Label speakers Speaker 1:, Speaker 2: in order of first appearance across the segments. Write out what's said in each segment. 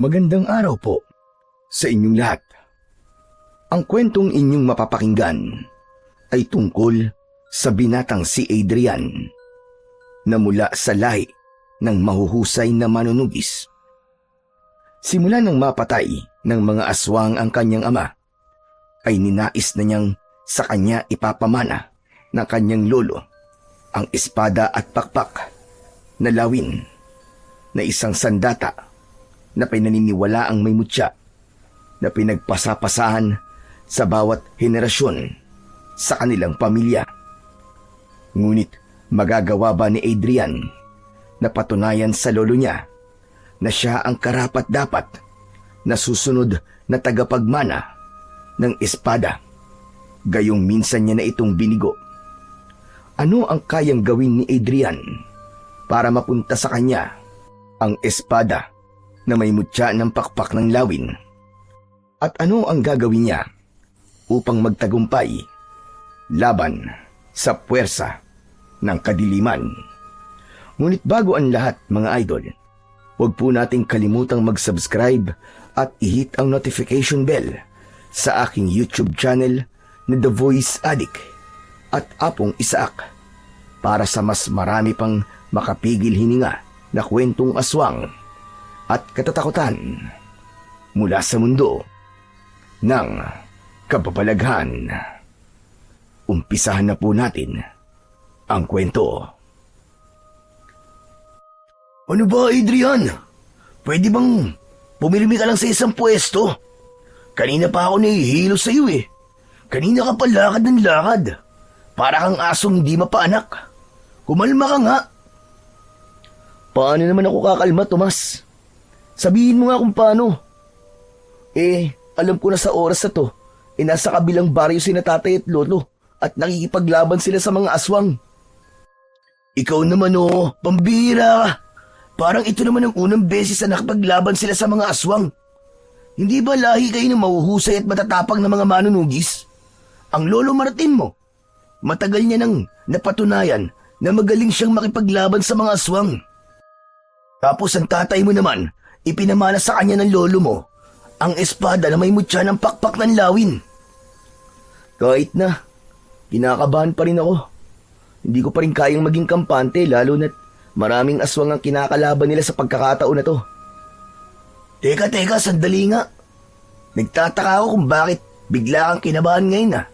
Speaker 1: Magandang araw po sa inyong lahat. Ang kwentong inyong mapapakinggan ay tungkol sa binatang si Adrian na mula sa lahi ng mahuhusay na manunugis. Simula nang mapatay ng mga aswang ang kanyang ama, ay ninais na niyang sa kanya ipapamana ng kanyang lolo ang espada at pakpak na lawin na isang sandata na pinaniniwala ang may mutya na pinagpasapasahan sa bawat henerasyon sa kanilang pamilya. Ngunit magagawa ba ni Adrian na patunayan sa lolo niya na siya ang karapat-dapat na susunod na tagapagmana ng espada, gayong minsan niya na itong binigo? Ano ang kayang gawin ni Adrian para mapunta sa kanya ang espada na may mutya ng pakpak ng lawin? At ano ang gagawin niya upang magtagumpay laban sa puwersa ng kadiliman? Ngunit bago ang lahat, mga idol, huwag po nating kalimutang mag-subscribe at i-hit ang notification bell sa aking YouTube channel na The Voice Addict at Apong Isaak para sa mas marami pang makapigil hininga na kwentong aswang at katatakutan mula sa mundo ng kababalaghan. Umpisahan na po natin ang kwento. Ano ba, Adrian? Pwede bang pumirmi ka lang sa isang pwesto? Kanina pa ako nahihilo sa iyo eh. Kanina ka pa lakad ng lakad. Para kang asong hindi mapaanak. Kumalma ka nga. Paano naman ako kakalma, Tomas? Sabihin mo nga kung paano. Alam ko na sa oras na to, nasa kabilang baryo sina tatay at lolo at nakikipaglaban sila sa mga aswang. Ikaw naman pambira ka. Parang ito naman ang unang beses na nakipaglaban sila sa mga aswang. Hindi ba lahi kayo ng mahuhusay at matatapang na mga manunugis? Ang lolo Martin mo, matagal niya nang napatunayan na magaling siyang makipaglaban sa mga aswang. Tapos ang tatay mo naman, ipinamana sa kanya ng lolo mo ang espada na may mutya ng pakpak ng lawin. Kahit na, kinakabahan pa rin ako. Hindi ko pa rin kayang maging kampante lalo na't maraming aswang ang kinakalaban nila sa pagkakataon na to. Teka, sandali nga. Nagtataka ako kung bakit bigla kang kinabahan ngayon ah.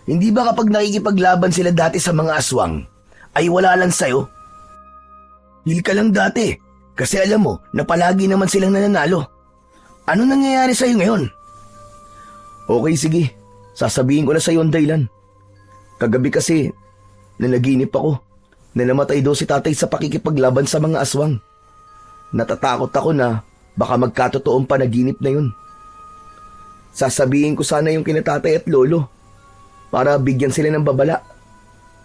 Speaker 1: Hindi ba kapag nakikipaglaban sila dati sa mga aswang, ay wala lang sa'yo? Hil ka lang dati. Kasi alam mo na palagi naman silang nananalo. Ano nangyayari sa'yo ngayon? Okay, sige. Sasabihin ko na sa'yo ang dahilan. Kagabi kasi, nanaginip ako na namatay daw si tatay sa pakikipaglaban sa mga aswang. Natatakot ako na baka magkatotoong panaginip na yun. Sasabihin ko sana yung kinatatay at lolo para bigyan sila ng babala.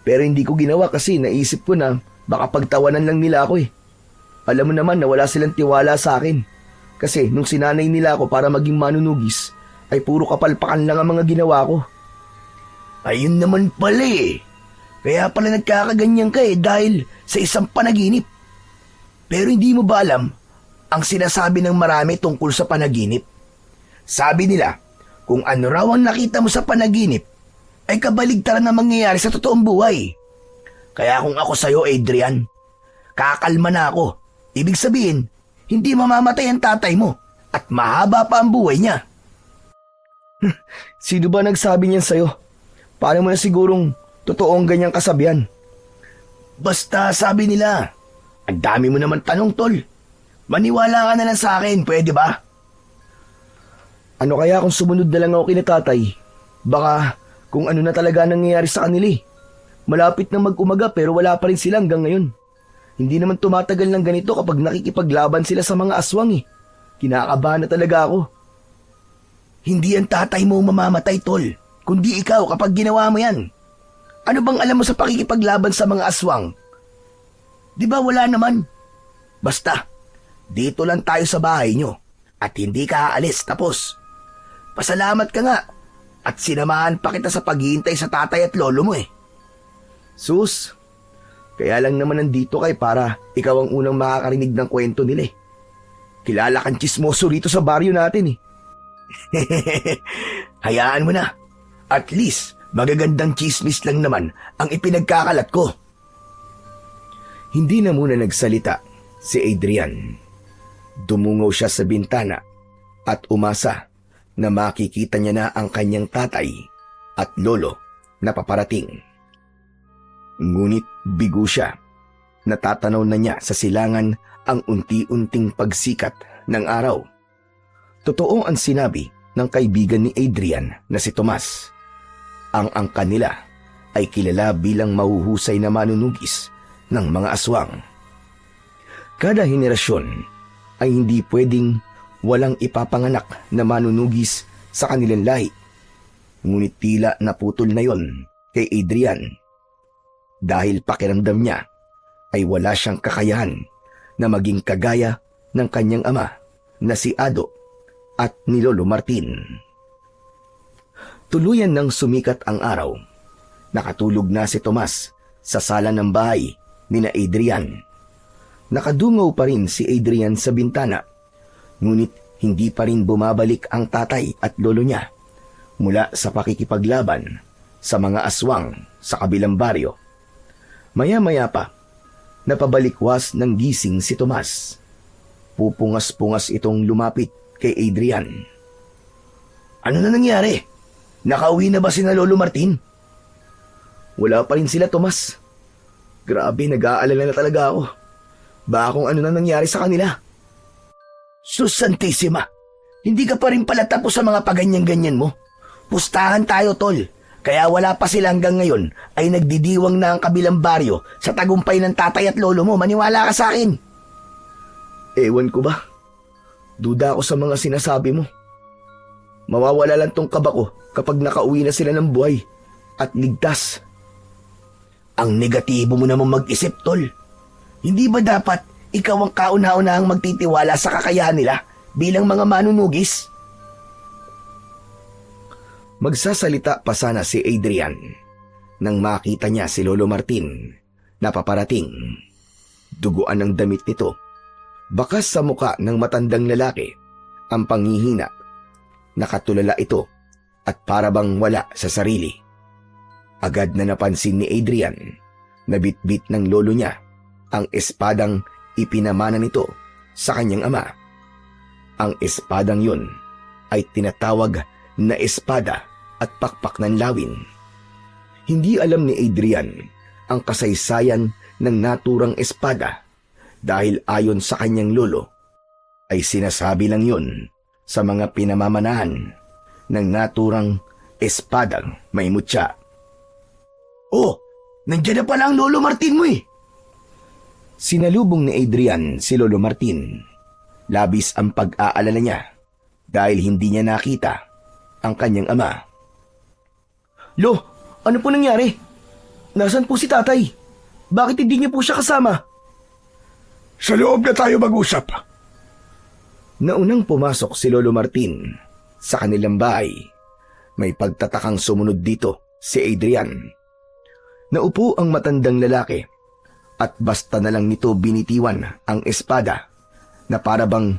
Speaker 1: Pero hindi ko ginawa kasi naisip ko na baka pagtawanan lang nila ako eh. Alam mo naman na wala silang tiwala sa akin. Kasi nung sinanay nila ako para maging manunugis, ay puro kapalpakan lang ang mga ginawa ko. Ayun naman pala eh. Kaya pala nagkakaganyan ka dahil sa isang panaginip. Pero hindi mo ba alam ang sinasabi ng marami tungkol sa panaginip? Sabi nila, kung ano raw ang nakita mo sa panaginip, ay kabaligtaran na mangyayari sa totoong buhay. Kaya kung ako sa'yo, Adrian, kakalma na ako. Ibig sabihin, hindi mamamatay ang tatay mo at mahaba pa ang buhay niya. Sino ba nagsabi niyan sa'yo? Paano mo na sigurong totoong ganyang kasabihan? Basta sabi nila. Ang dami mo naman tanong, tol. Maniwala ka na lang sa akin, pwede ba? Ano kaya kung sumunod na lang ako kina tatay? Baka kung ano na talaga nangyayari sa kanila. Malapit na mag-umaga pero wala pa rin sila hanggang ngayon. Hindi naman tumatagal ng ganito kapag nakikipaglaban sila sa mga aswang eh. Kinakabahan na talaga ako. Hindi ang tatay mo mamamatay, tol. Kundi ikaw kapag ginawa mo yan. Ano bang alam mo sa pakikipaglaban sa mga aswang? Di ba wala naman? Basta, dito lang tayo sa bahay nyo at hindi ka aalis tapos. Pasalamat ka nga at sinamahan pa kita sa paghihintay sa tatay at lolo mo eh. Sus, kaya lang naman nandito kay para ikaw ang unang makakarinig ng kwento nila eh. Kilala kang tsismoso rito sa baryo natin eh. Hayaan mo na. At least, magagandang chismis lang naman ang ipinagkakalat ko. Hindi na muna nagsalita si Adrian. Dumungaw siya sa bintana at umasa na makikita niya na ang kanyang tatay at lolo na paparating. Ngunit bigo siya. Natatanaw na niya sa silangan ang unti-unting pagsikat ng araw. Totoo ang sinabi ng kaibigan ni Adrian na si Tomas. Ang angka nila ay kilala bilang mahuhusay na manunugis ng mga aswang. Kada henerasyon ay hindi pwedeng walang ipapanganak na manunugis sa kanilang lahi. Ngunit tila naputol na yon kay Adrian dahil pakiramdam niya ay wala siyang kakayahan na maging kagaya ng kanyang ama na si Ado at ni Lolo Martin. Tuluyan nang sumikat ang araw. Nakatulog na si Tomas sa sala ng bahay ni na Adrian. Nakadungaw pa rin si Adrian sa bintana, ngunit hindi pa rin bumabalik ang tatay at lolo niya mula sa pakikipaglaban sa mga aswang sa kabilang baryo. Maya-maya pa, napabalikwas ng gising si Tomas. Pupungas-pungas itong lumapit kay Adrian. Ano na nangyari? Nakauwi na ba sina Lolo Martin? Wala pa rin sila, Tomas. Grabe, nag-aalala na talaga ako. Baka kung ano na nangyari sa kanila. Sus Santissima, hindi ka pa rin pala tapos sa mga paganyan-ganyan mo. Pustahan tayo, tol. Kaya wala pa sila hanggang ngayon ay nagdidiwang na ang kabilang baryo sa tagumpay ng tatay at lolo mo. Maniwala ka sa akin. Ewan ko ba? Duda ako sa mga sinasabi mo. Mawawala lang tong kaba ko kapag nakauwi na sila ng buhay at ligtas. Ang negatibo mo naman mag-isip, tol. Hindi ba dapat ikaw ang kauna-unahang magtitiwala sa kakayahan nila bilang mga manunugis? Magsasalita pa sana si Adrian nang makita niya si Lolo Martin na paparating. Duguan ang damit nito. Bakas sa muka ng matandang lalaki ang panghihina. Nakatulala ito at parabang wala sa sarili. Agad na napansin ni Adrian na bitbit ng lolo niya ang espadang ipinamana nito sa kanyang ama. Ang espadang yun ay tinatawag na espada at pakpak ng lawin. Hindi alam ni Adrian ang kasaysayan ng naturang espada dahil ayon sa kanyang lolo ay sinasabi lang yun sa mga pinamamanahan ng naturang espadang may mutya. Oh, nandiyan na pala ang Lolo Martin mo eh! Sinalubong ni Adrian si Lolo Martin. Labis ang pag-aalala niya dahil hindi niya nakita ang kanyang ama. Lo, ano po nangyari? Nasaan po si tatay? Bakit hindi niyo po siya kasama?
Speaker 2: Sa loob na tayo mag-usap.
Speaker 1: Naunang pumasok si Lolo Martin sa kanilang bahay. May pagtatakang sumunod dito si Adrian. Naupo ang matandang lalaki at basta na lang nito binitiwan ang espada na parabang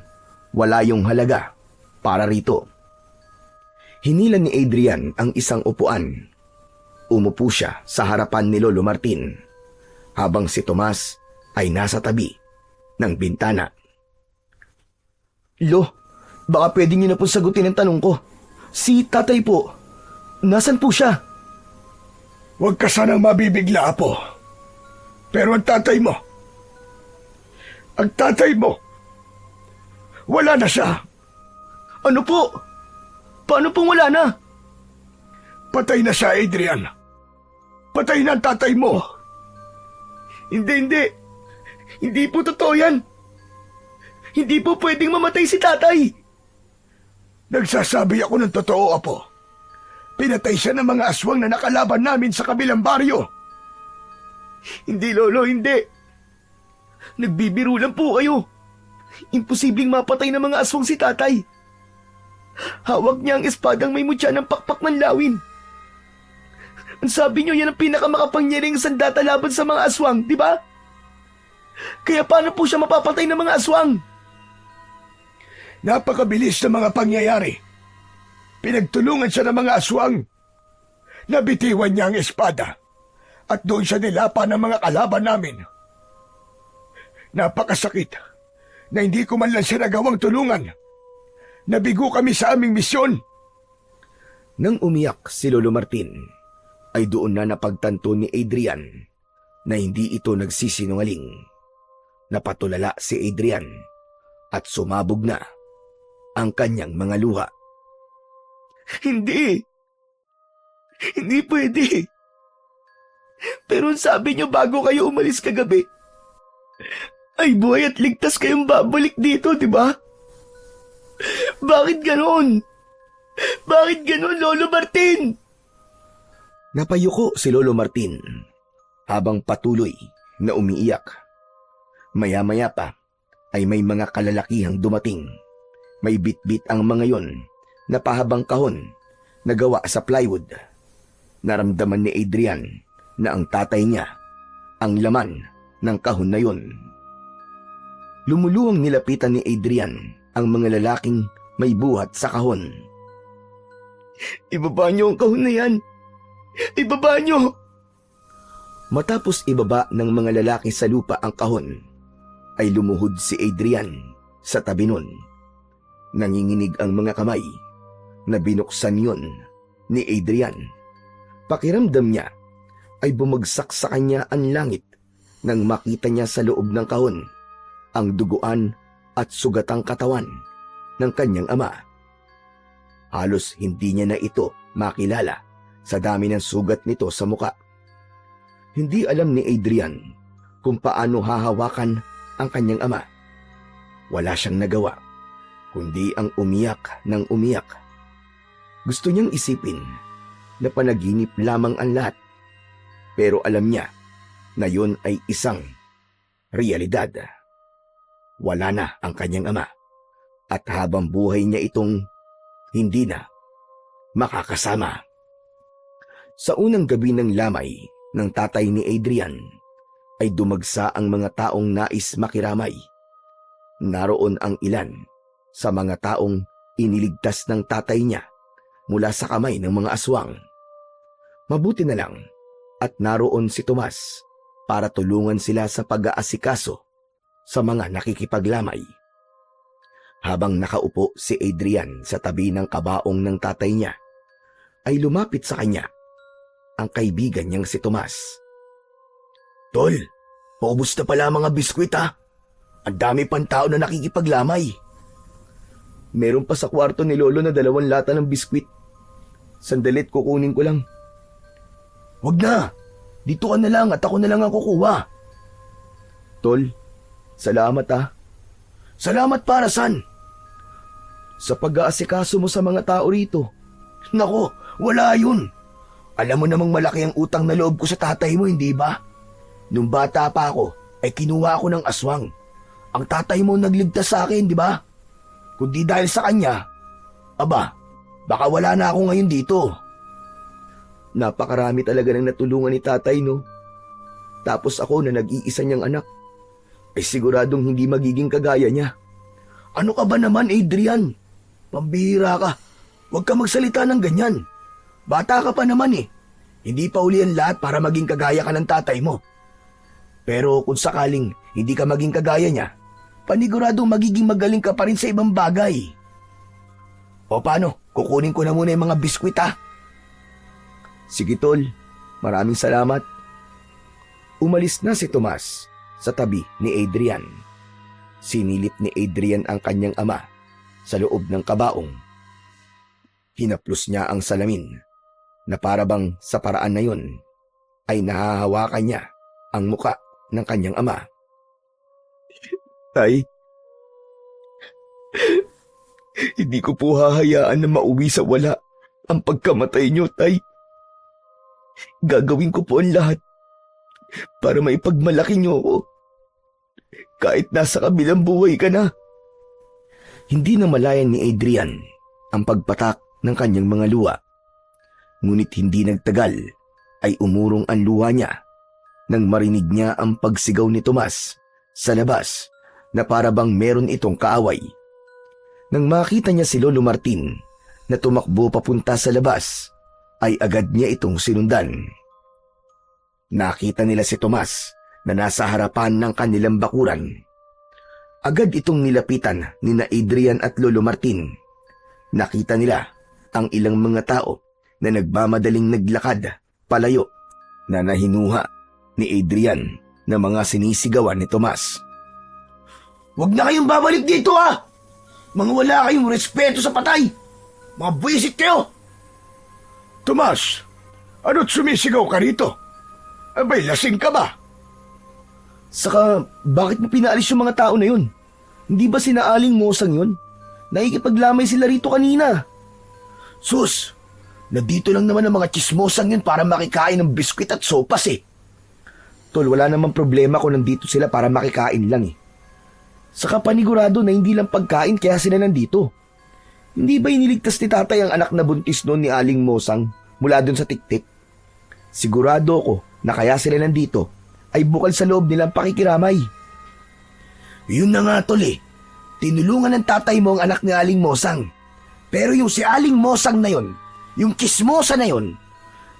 Speaker 1: wala yung halaga para rito. Hinilan ni Adrian ang isang upuan. Umupo siya sa harapan ni Lolo Martin habang si Tomas ay nasa tabi ng bintana. Lo, baka pwede niyo na po sagutin ang tanong ko. Si tatay po, nasan po siya?
Speaker 2: Huwag ka sanang mabibigla, apo. Pero ang tatay mo, wala na siya.
Speaker 1: Ano po? Paano pong wala na?
Speaker 2: Patay na siya, Adrian. Patay na ang tatay mo.
Speaker 1: Hindi. Hindi po totoo yan. Hindi po pwedeng mamatay si tatay.
Speaker 2: Nagsasabi ako ng totoo, apo. Pinatay siya ng mga aswang na nakalaban namin sa kabilang baryo.
Speaker 1: Hindi, Lolo, hindi. Nagbibiro lang po kayo. Imposibleng mapatay ng mga aswang si tatay. Hawak niya ang espadang may mutya ng pakpak ng lawin. Ang sabi niyo yan ang pinakamakapangyarihang sandata laban sa mga aswang, di ba? Kaya paano po siya mapapatay ng mga aswang?
Speaker 2: Napakabilis ng mga pangyayari. Pinagtulungan siya ng mga aswang. Nabitiwan niya ang espada at doon siya nilapa ng mga kalaban namin. Napakasakit na hindi ko man lang siya nagawang tulungan. Nabigo kami sa aming misyon.
Speaker 1: Nang umiyak si Lolo Martin, ay doon na napagtanto ni Adrian na hindi ito nagsisinungaling. Napatulala si Adrian at sumabog na ang kanyang mga luha.
Speaker 2: Hindi! Hindi pwede! Pero sabi niyo bago kayo umalis kagabi, ay buhay at ligtas kayong babalik dito, di ba? Bakit ganon? Bakit ganon, Lolo Martin?
Speaker 1: Napayuko si Lolo Martin habang patuloy na umiiyak. Maya-maya pa ay may mga kalalakihang dumating. May bitbit ang mga yon na pahabang kahon na gawa sa plywood. Naramdaman ni Adrian na ang tatay niya ang laman ng kahon na yon. Lumuluwang nilapitan ni Adrian ang mga lalaking may buhat sa kahon.
Speaker 2: Ibaba niyo ang kahon na yan! Ibaba niyo!
Speaker 1: Matapos ibaba ng mga lalaki sa lupa ang kahon, ay lumuhod si Adrian sa tabi nun. Nanginginig ang mga kamay na binuksan yon ni Adrian. Pakiramdam niya ay bumagsak sa kanya ang langit nang makita niya sa loob ng kahon ang duguan at sugatang katawan ng kanyang ama. Halos hindi niya na ito makilala sa dami ng sugat nito sa muka. Hindi alam ni Adrian kung paano hahawakan ang kanyang ama. Wala siyang nagawa, kundi ang umiyak ng umiyak. Gusto niyang isipin na panaginip lamang ang lahat, pero alam niya na yon ay isang realidad. Wala na ang kanyang ama, at habang buhay niya itong hindi na makakasama. Sa unang gabi ng lamay ng tatay ni Adrian, ay dumagsa ang mga taong nais makiramay. Naroon ang ilan sa mga taong iniligtas ng tatay niya mula sa kamay ng mga aswang. Mabuti na lang at naroon si Tomas para tulungan sila sa pag-aasikaso sa mga nakikipaglamay. Habang nakaupo si Adrian sa tabi ng kabaong ng tatay niya, ay lumapit sa kanya ang kaibigan niyang si Tomas.
Speaker 2: Tol, paubos na pala mga biskwit ha. Ang dami pang tao na nakikipaglamay.
Speaker 1: Meron pa sa kwarto ni Lolo na 2 lata ng biskwit. Sandalit, kukunin ko lang.
Speaker 2: Wag na, dito ka na lang at ako na lang ang kukuha.
Speaker 1: Tol, salamat ha.
Speaker 2: Salamat para saan?
Speaker 1: Sa pag-aasikaso mo sa mga tao rito.
Speaker 2: Nako, wala yun. Alam mo namang malaki ang utang na loob ko sa tatay mo, hindi ba? Nung bata pa ako, ay kinuha ako ng aswang. Ang tatay mo nagligtas sa akin, di ba? Kundi dahil sa kanya, aba, baka wala na ako ngayon dito.
Speaker 1: Napakarami talaga ng natulungan ni tatay, no? Tapos ako na nag-iisa niyang anak, ay siguradong hindi magiging kagaya niya.
Speaker 2: Ano ka ba naman, Adrian? Pambihira ka. Huwag ka magsalita ng ganyan. Bata ka pa naman eh. Hindi pa uli ang lahat para maging kagaya ka ng tatay mo. Pero kung sakaling hindi ka maging kagaya niya, paniguradong magiging magaling ka pa rin sa ibang bagay. O paano? Kukunin ko na muna yung mga biskwit ha.
Speaker 1: Sige tol, maraming salamat. Umalis na si Tomas sa tabi ni Adrian. Sinilip ni Adrian ang kanyang ama sa loob ng kabaong. Hinaplos niya ang salamin na parabang sa paraan na yun ay nahahawakan niya ang muka ng kanyang ama.
Speaker 2: Tay, hindi ko po hahayaan na mauwi sa wala ang pagkamatay niyo, Tay. Gagawin ko po ang lahat para maipagmalaki niyo ako. Kahit nasa kabilang buhay ka na.
Speaker 1: Hindi na malayan ni Adrian ang pagpatak ng kanyang mga luha. Ngunit hindi nagtagal ay umurong ang luha niya nang marinig niya ang pagsigaw ni Tomas sa labas na parabang meron itong kaaway. Nang makita niya si Lolo Martin na tumakbo papunta sa labas, ay agad niya itong sinundan. Nakita nila si Tomas na nasa harapan ng kanilang bakuran. Agad itong nilapitan ni na Adrian at Lolo Martin. Nakita nila ang ilang mga tao na nagmamadaling naglakad palayo na nahinuha ni Adrian na mga sinisigawan ni Tomas.
Speaker 2: Huwag na kayong babalik dito ha! Mga wala kayong respeto sa patay! Mga buwisit kayo! Tomas, ano't sumisigaw ka rito? Abay, lasing ka ba?
Speaker 1: Saka, bakit mo pinaalis yung mga tao na yun? Hindi ba sina Aling Mosang yun? Nakikipaglamay sila rito kanina.
Speaker 2: Sus, nandito lang naman ang mga chismosang yun para makikain ng biskwit at sopas eh.
Speaker 1: Tol, wala namang problema kung nandito sila para makikain lang eh. Saka panigurado na hindi lang pagkain kaya sila nandito. Hindi ba iniligtas ni tatay ang anak na buntis noon ni Aling Mosang mula dun sa tiktik? Sigurado ko na kaya sila nandito ay bukal sa loob nilang pakikiramay.
Speaker 2: Yun na nga tol eh. Tinulungan ng tatay mo ang anak ni Aling Mosang. Pero yung si Aling Mosang na yun, yung kismosa na yun,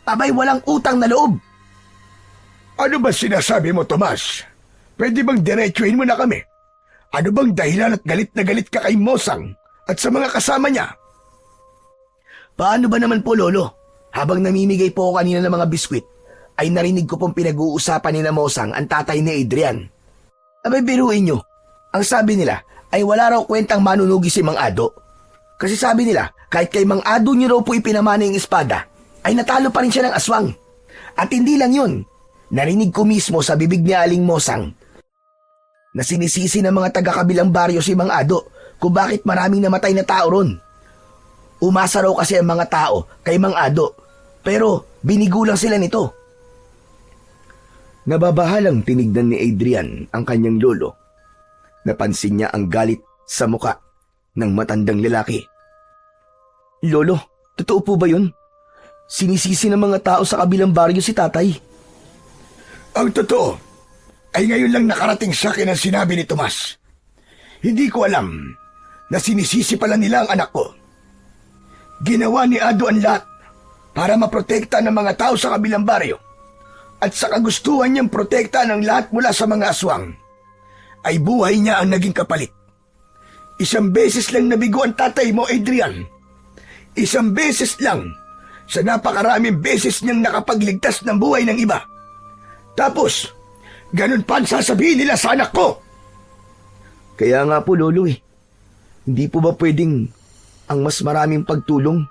Speaker 2: abay walang utang na loob. Ano ba sinasabi mo, Tomas? Pwede bang diretsuhin mo na kami? Ano bang dahilan at galit na galit ka kay Mosang at sa mga kasama niya? Paano ba naman po, Lolo? Habang namimigay po ako kanina ng mga biskwit, ay narinig ko pong pinag-uusapan ni na Mosang ang tatay ni Adrian. Abay, biruin nyo. Ang sabi nila ay wala raw kwentang manunugi si Mang Ado. Kasi sabi nila, kahit kay Mang Ado niyo raw po ipinamana yung espada, ay natalo pa rin siya ng aswang. At hindi lang yun, narinig ko mismo sa bibig ni Aling Mosang na sinisisi ng mga taga-kabilang baryo si Mang Ado kung bakit maraming namatay na tao ron. Umasa raw kasi ang mga tao kay Mang Ado, pero binigulang sila nito.
Speaker 1: Nababahalang tinignan ni Adrian ang kanyang lolo. Napansin niya ang galit sa muka ng matandang lalaki. Lolo, totoo po ba yun? Sinisisi ng mga tao sa kabilang baryo si tatay.
Speaker 2: Ang totoo ay ngayon lang nakarating sa akin ang sinabi ni Tomas. Hindi ko alam na sinisisi pala nila ang anak ko. Ginawa ni Ado ang lahat para maprotekta ng mga tao sa kabilang baryo. At sa kagustuhan niyang protekta ng lahat mula sa mga aswang, ay buhay niya ang naging kapalit. Isang beses lang nabigo ang tatay mo, Adrian. Isang beses lang sa napakaraming beses niyang nakapagligtas ng buhay ng iba. Tapos, ganun pa ang sasabihin nila sa anak ko.
Speaker 1: Kaya nga po, Lolo eh. Hindi po ba pwedeng ang mas maraming pagtulong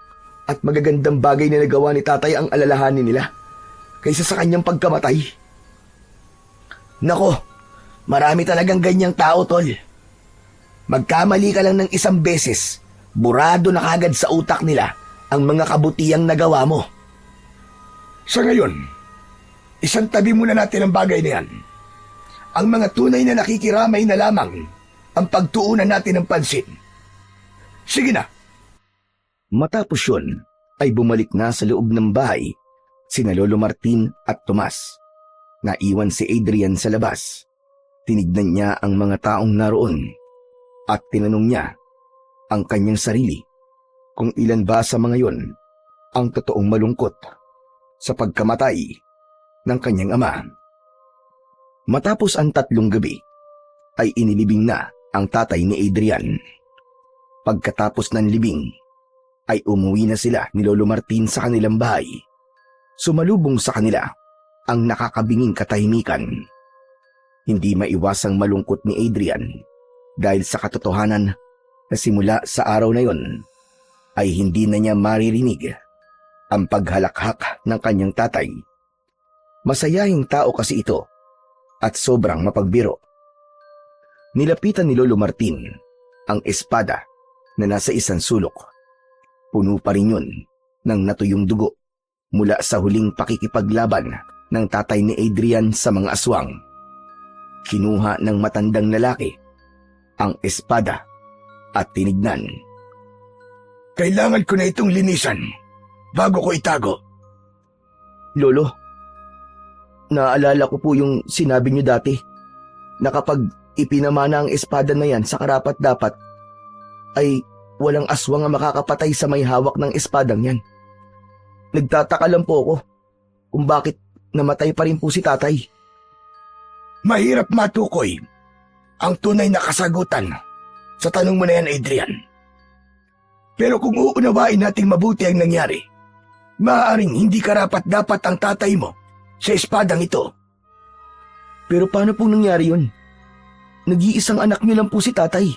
Speaker 1: at magagandang bagay na nagawa ni tatay ang alalahanin nila kaysa sa kanyang pagkamatay?
Speaker 2: Nako, marami talagang ganyang tao, Tol. Magkamali ka lang ng isang beses, burado na kagad sa utak nila ang mga kabutihang nagawa mo. Sa ngayon, isang tabi muna natin ang bagay na yan. Ang mga tunay na nakikiramay na lamang ang pagtuunan natin ng pansin. Sige na.
Speaker 1: Matapos yun, ay bumalik na sa loob ng bahay sina Lolo Martin at Tomas. Naiwan si Adrian sa labas. Tinignan niya ang mga taong naroon at tinanong niya ang kanyang sarili kung ilan ba sa mga yon ang totoong malungkot sa pagkamatay ng kanyang ama. Matapos ang 3 gabi, ay inilibing na ang tatay ni Adrian. Pagkatapos ng libing, ay umuwi na sila ni Lolo Martin sa kanilang bahay. Sumalubong sa kanila ang nakakabinging katahimikan. Hindi maiwasang malungkot ni Adrian dahil sa katotohanan na simula sa araw na yon ay hindi na niya maririnig ang paghalakhak ng kanyang tatay. Masayahing tao kasi ito at sobrang mapagbiro. Nilapitan ni Lolo Martin ang espada na nasa isang sulok. Puno pa rin yun ng natuyong dugo mula sa huling pakikipaglaban ng tatay ni Adrian sa mga aswang. Kinuha ng matandang lalaki ang espada at tinignan.
Speaker 2: Kailangan ko na itong linisan bago ko itago.
Speaker 1: Lolo, naalala ko po yung sinabi niyo dati na kapag ipinamana ang espada na yan sa karapat-dapat, ay walang aswang ang makakapatay sa may hawak ng espadang yan. Nagtataka lang po ako kung bakit namatay pa rin po si tatay.
Speaker 2: Mahirap matukoy ang tunay na kasagutan sa tanong mo na yan, Adrian. Pero kung uunawain nating mabuti ang nangyari, maaaring hindi karapat-dapat ang tatay mo sa espadang ito.
Speaker 1: Pero paano pong nangyari yun? Nag-iisang anak niyo lang po si tatay.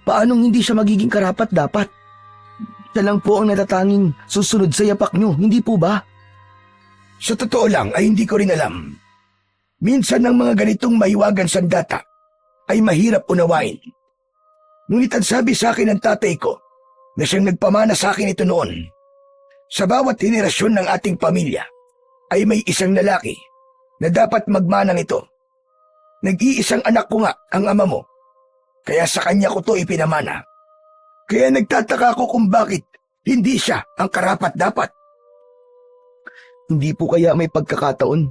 Speaker 1: Paanong hindi siya magiging karapat-dapat? Siya lang po ang natatanging susunod sa yapak niyo, hindi po ba?
Speaker 2: Sa totoo lang ay hindi ko rin alam. Minsan ang mga ganitong mahiwagan sandata ay mahirap unawain. Ngunit ang sabi sa akin ng tatay ko na siyang nagpamana sa akin ito noon, sa bawat henerasyon ng ating pamilya ay may isang lalaki na dapat magmanang ito. Nag-iisang anak ko nga ang ama mo, kaya sa kanya ko to ipinamana. Kaya nagtataka ako kung bakit hindi siya ang karapat-dapat.
Speaker 1: Hindi po kaya may pagkakataon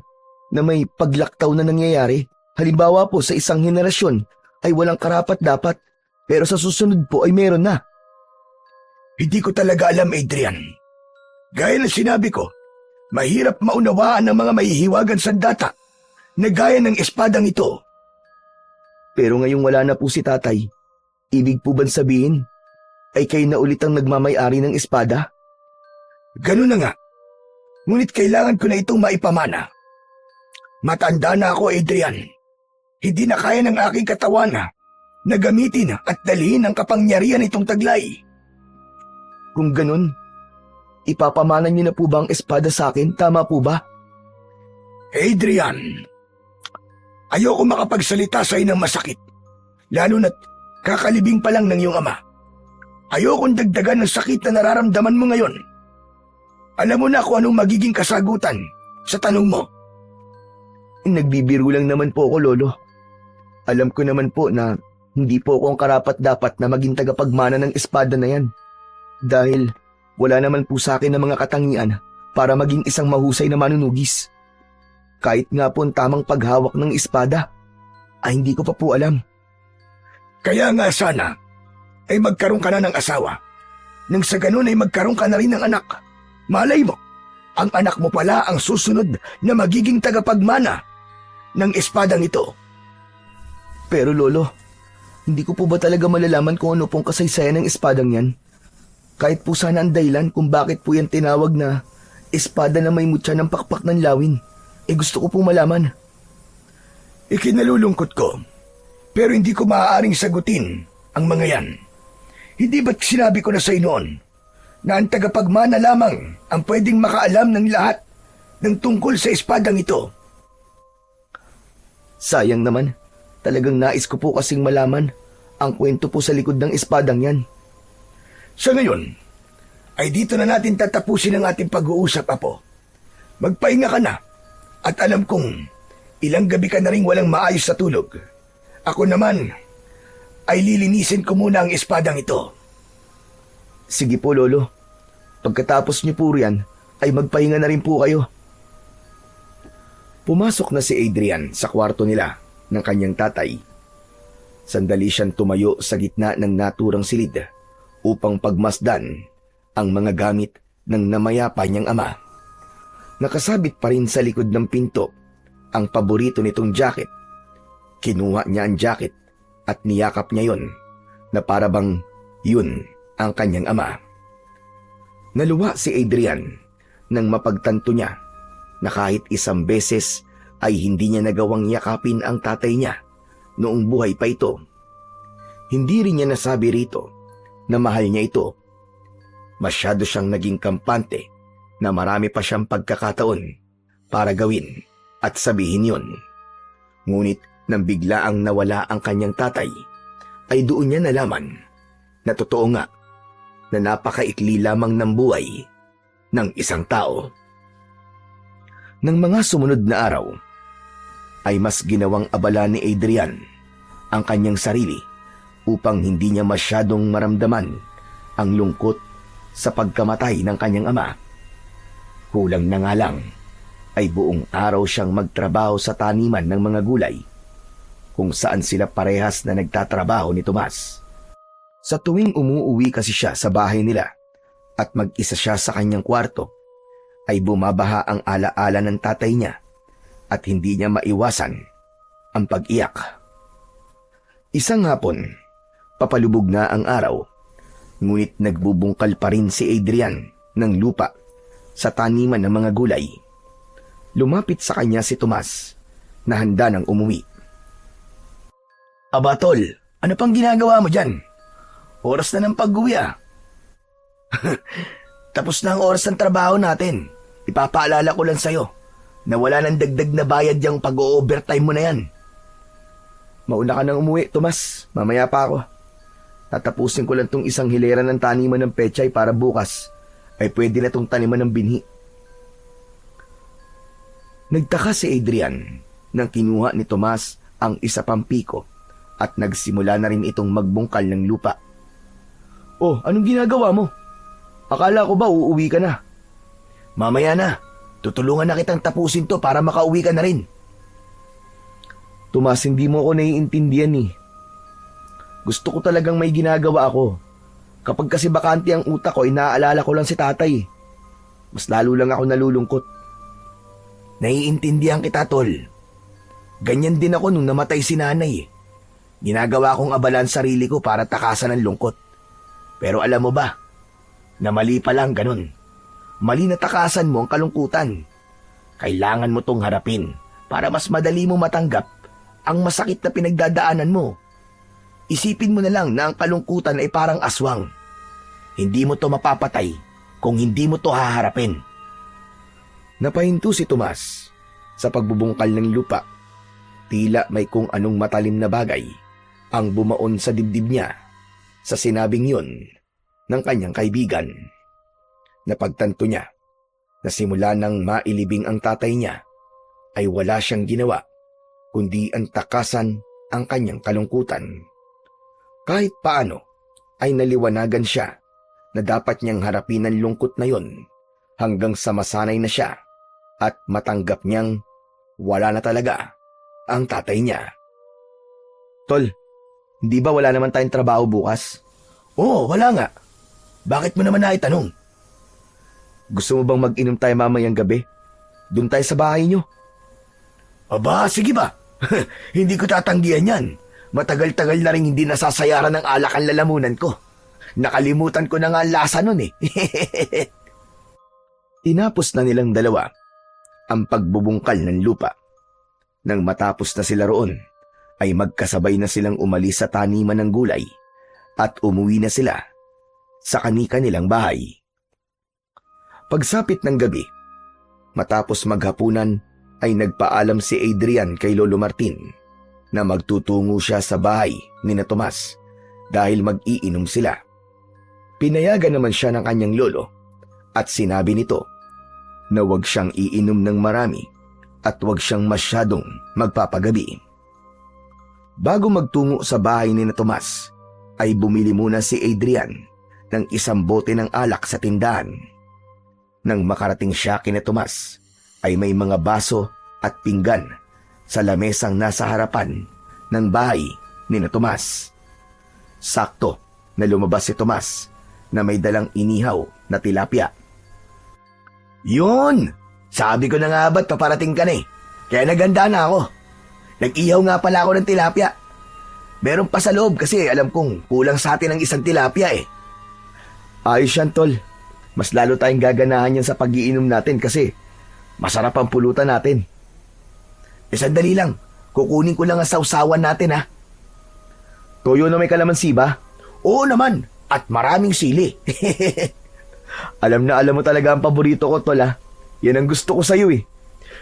Speaker 1: na may paglaktaw na nangyayari? Halimbawa po sa isang henerasyon ay walang karapat-dapat, pero sa susunod po ay meron na.
Speaker 2: Hindi ko talaga alam, Adrian. Gaya ng sinabi ko, mahirap maunawaan ng mga mahihiwagan sandata na gaya ng espadang ito.
Speaker 1: Pero ngayong wala na po si tatay, ibig po ba sabihin ay kayo na ulit ang nagmamay-ari ng espada?
Speaker 2: Ganun na nga. Ngunit kailangan ko na itong maipamana. Matanda na ako, Adrian. Hindi na kaya ng aking katawan na gamitin at dalhin ang kapangyarihan itong taglay.
Speaker 1: Kung ganun, ipapamana niyo na po ba ang espada sa akin? Tama po ba?
Speaker 2: Adrian, ayoko makapagsalita sa ng masakit, lalo na't kakalibing pa lang ng iyong ama. Ayokong dagdagan ng sakit na nararamdaman mo ngayon. Alam mo na kung anong magiging kasagutan sa tanong mo.
Speaker 1: Nagbibiro lang naman po ako, Lolo. Alam ko naman po na hindi po ako ang karapat-dapat na maging tagapagmana ng espada na yan. Dahil wala naman po sa akin ng mga katangian para maging isang mahusay na manunugis. Kahit nga po ang tamang paghawak ng espada, ay hindi ko pa po alam.
Speaker 2: Kaya nga sana ay magkaroon ka na ng asawa. Nang sa ganun ay magkaroon ka na rin ng anak. Malay mo, ang anak mo pala ang susunod na magiging tagapagmana ng espadang ito.
Speaker 1: Pero Lolo, hindi ko po ba talaga malalaman kung ano pong kasaysayan ng espadang yan? Kahit po sana ang dahilan kung bakit po yan tinawag na espada na may mutya ng pakpak ng lawin, gusto ko pong malaman.
Speaker 2: Ikinalulungkot ko, pero hindi ko maaaring sagutin ang mga yan. Hindi ba't sinabi ko na sa noon na ang tagapagmana lamang ang pwedeng makaalam ng lahat ng tungkol sa espadang ito?
Speaker 1: Sayang naman, talagang nais ko po kasing malaman ang kwento po sa likod ng espadang yan.
Speaker 2: Sa ngayon, ay dito na natin tatapusin ang ating pag-uusap, Apo. Magpahinga ka na at alam kong ilang gabi ka na rin walang maayos sa tulog. Ako naman ay lilinisin ko muna ang espadang ito.
Speaker 1: Sige po, Lolo. Pagkatapos niyo po riyan, ay magpahinga na rin po kayo. Pumasok na si Adrian sa kwarto nila ng kanyang tatay. Sandali siyang tumayo sa gitna ng naturang silid upang pagmasdan ang mga gamit ng namayapa niyang ama. Nakasabit pa rin sa likod ng pinto ang paborito nitong jacket. Kinuha niya ang jacket at niyakap niya yon na parabang yun ang kanyang ama. Naluwa si Adrian nang mapagtanto niya na kahit isang beses ay hindi niya nagawang yakapin ang tatay niya noong buhay pa ito. Hindi rin niya nasabi rito na mahal niya ito. Masyado siyang naging kampante na marami pa siyang pagkakataon para gawin at sabihin yon. Ngunit nang biglaang nawala ang kanyang tatay, ay doon niya nalaman na totoo nga na napakaikli lamang ng buhay ng isang tao. Nang mga sumunod na araw, ay mas ginawang abala ni Adrian ang kanyang sarili upang hindi niya masyadong maramdaman ang lungkot sa pagkamatay ng kanyang ama. Kulang na nga lang ay buong araw siyang magtrabaho sa taniman ng mga gulay kung saan sila parehas na nagtatrabaho ni Tomas. Sa tuwing umuuwi kasi siya sa bahay nila at mag-isa siya sa kanyang kwarto, ay bumabaha ang alaala ng tatay niya at hindi niya maiwasan ang pag-iyak. Isang hapon, papalubog na ang araw, ngunit nagbubungkal pa rin si Adrian ng lupa sa taniman ng mga gulay. Lumapit sa kanya si Tomas na handa ng umuwi.
Speaker 2: Aba tol, ano pang ginagawa mo dyan? Oras na ng pag-uwi ah. Tapos na ang oras ng trabaho natin. Ipapaalala ko lang sa'yo na wala nang dagdag na bayad yung pag-o-overtime mo na yan.
Speaker 1: Mauna ka nang umuwi, Tomas. Mamaya pa ako. Tatapusin ko lang tong isang hilera ng taniman ng pechay para bukas ay pwede na tong taniman ng binhi. Nagtaka si Adrian nang kinuha ni Tomas ang isa pang piko at nagsimula na rin itong magbungkal ng lupa. Oh, anong ginagawa mo? Akala ko ba uuwi ka na?
Speaker 2: Mamaya na, tutulungan na kitang tapusin to para makauwi ka na rin.
Speaker 1: Tomas, hindi mo ako naiintindihan eh. Gusto ko talagang may ginagawa ako. Kapag kasi bakante ang utak ko, inaalala ko lang si tatay. Mas lalo lang ako nalulungkot.
Speaker 2: Naiintindihan kita, tol. Ganyan din ako nung namatay si nanay. Ginagawa kong abalan sarili ko para takasan ng lungkot. Pero alam mo ba, na mali pa lang ganun. Mali na takasan mo ang kalungkutan. Kailangan mo tong harapin para mas madali mo matanggap ang masakit na pinagdadaanan mo. Isipin mo na lang na ang kalungkutan ay parang aswang. Hindi mo to mapapatay kung hindi mo to haharapin.
Speaker 1: Napahinto si Tomas sa pagbubungkal ng lupa. Tila may kung anong matalim na bagay ang bumaon sa dibdib niya sa sinabing yun ng kanyang kaibigan. Napagtanto niya na simula nang mailibing ang tatay niya ay wala siyang ginawa kundi ang takasan ang kanyang kalungkutan. Kahit paano ay naliwanagan siya na dapat niyang harapin ang lungkot na yon hanggang sa masanay na siya at matanggap niyang wala na talaga ang tatay niya. Tol, hindi ba wala naman tayong trabaho bukas?
Speaker 2: Oo, wala nga. Bakit mo naman naitanong?
Speaker 1: Gusto mo bang mag-inom tayo mamayang gabi? Doon tayo sa bahay niyo.
Speaker 2: Aba, sige ba? Hindi ko tatanggihan yan. Matagal-tagal na rin hindi nasasayaran ng alak ang lalamunan ko. Nakalimutan ko na nga ang lasa nun eh.
Speaker 1: Tinapos na nilang dalawa ang pagbubungkal ng lupa. Nang matapos na sila roon, ay magkasabay na silang umalis sa taniman ng gulay at umuwi na sila sa kani-kanilang bahay. Pagsapit ng gabi, matapos maghapunan ay nagpaalam si Adrian kay Lolo Martin na magtutungo siya sa bahay ni na Tomas dahil mag-iinom sila. Pinayagan naman siya ng kanyang lolo at sinabi nito na huwag siyang iinom ng marami at huwag siyang masyadong magpapagabi. Bago magtungo sa bahay ni na Tomas, ay bumili muna si Adrian ng isang bote ng alak sa tindahan. Nang makarating siya kina Tomas, ay may mga baso at pinggan sa lamesang nasa harapan ng bahay ni na Tomas. Sakto na lumabas si Tomas na may dalang inihaw na tilapia.
Speaker 2: Yun! Sabi ko na nga ba't paparating ka na eh. Kaya naganda na ako. Nag-ihaw nga pala ako ng tilapia. Meron pa sa loob kasi alam kong kulang sa atin ng isang tilapia eh.
Speaker 1: Ayos yan, tol. Mas lalo tayong gaganahan yan sa pag-iinom natin kasi masarap ang pulutan natin.
Speaker 2: Sandali lang. Kukunin ko lang ang sausawan natin ha.
Speaker 1: Toyo na may kalamansi ba?
Speaker 2: Oo naman. At maraming sili.
Speaker 1: Alam na alam mo talaga ang paborito ko, tol ha. Yan ang gusto ko sa'yo eh.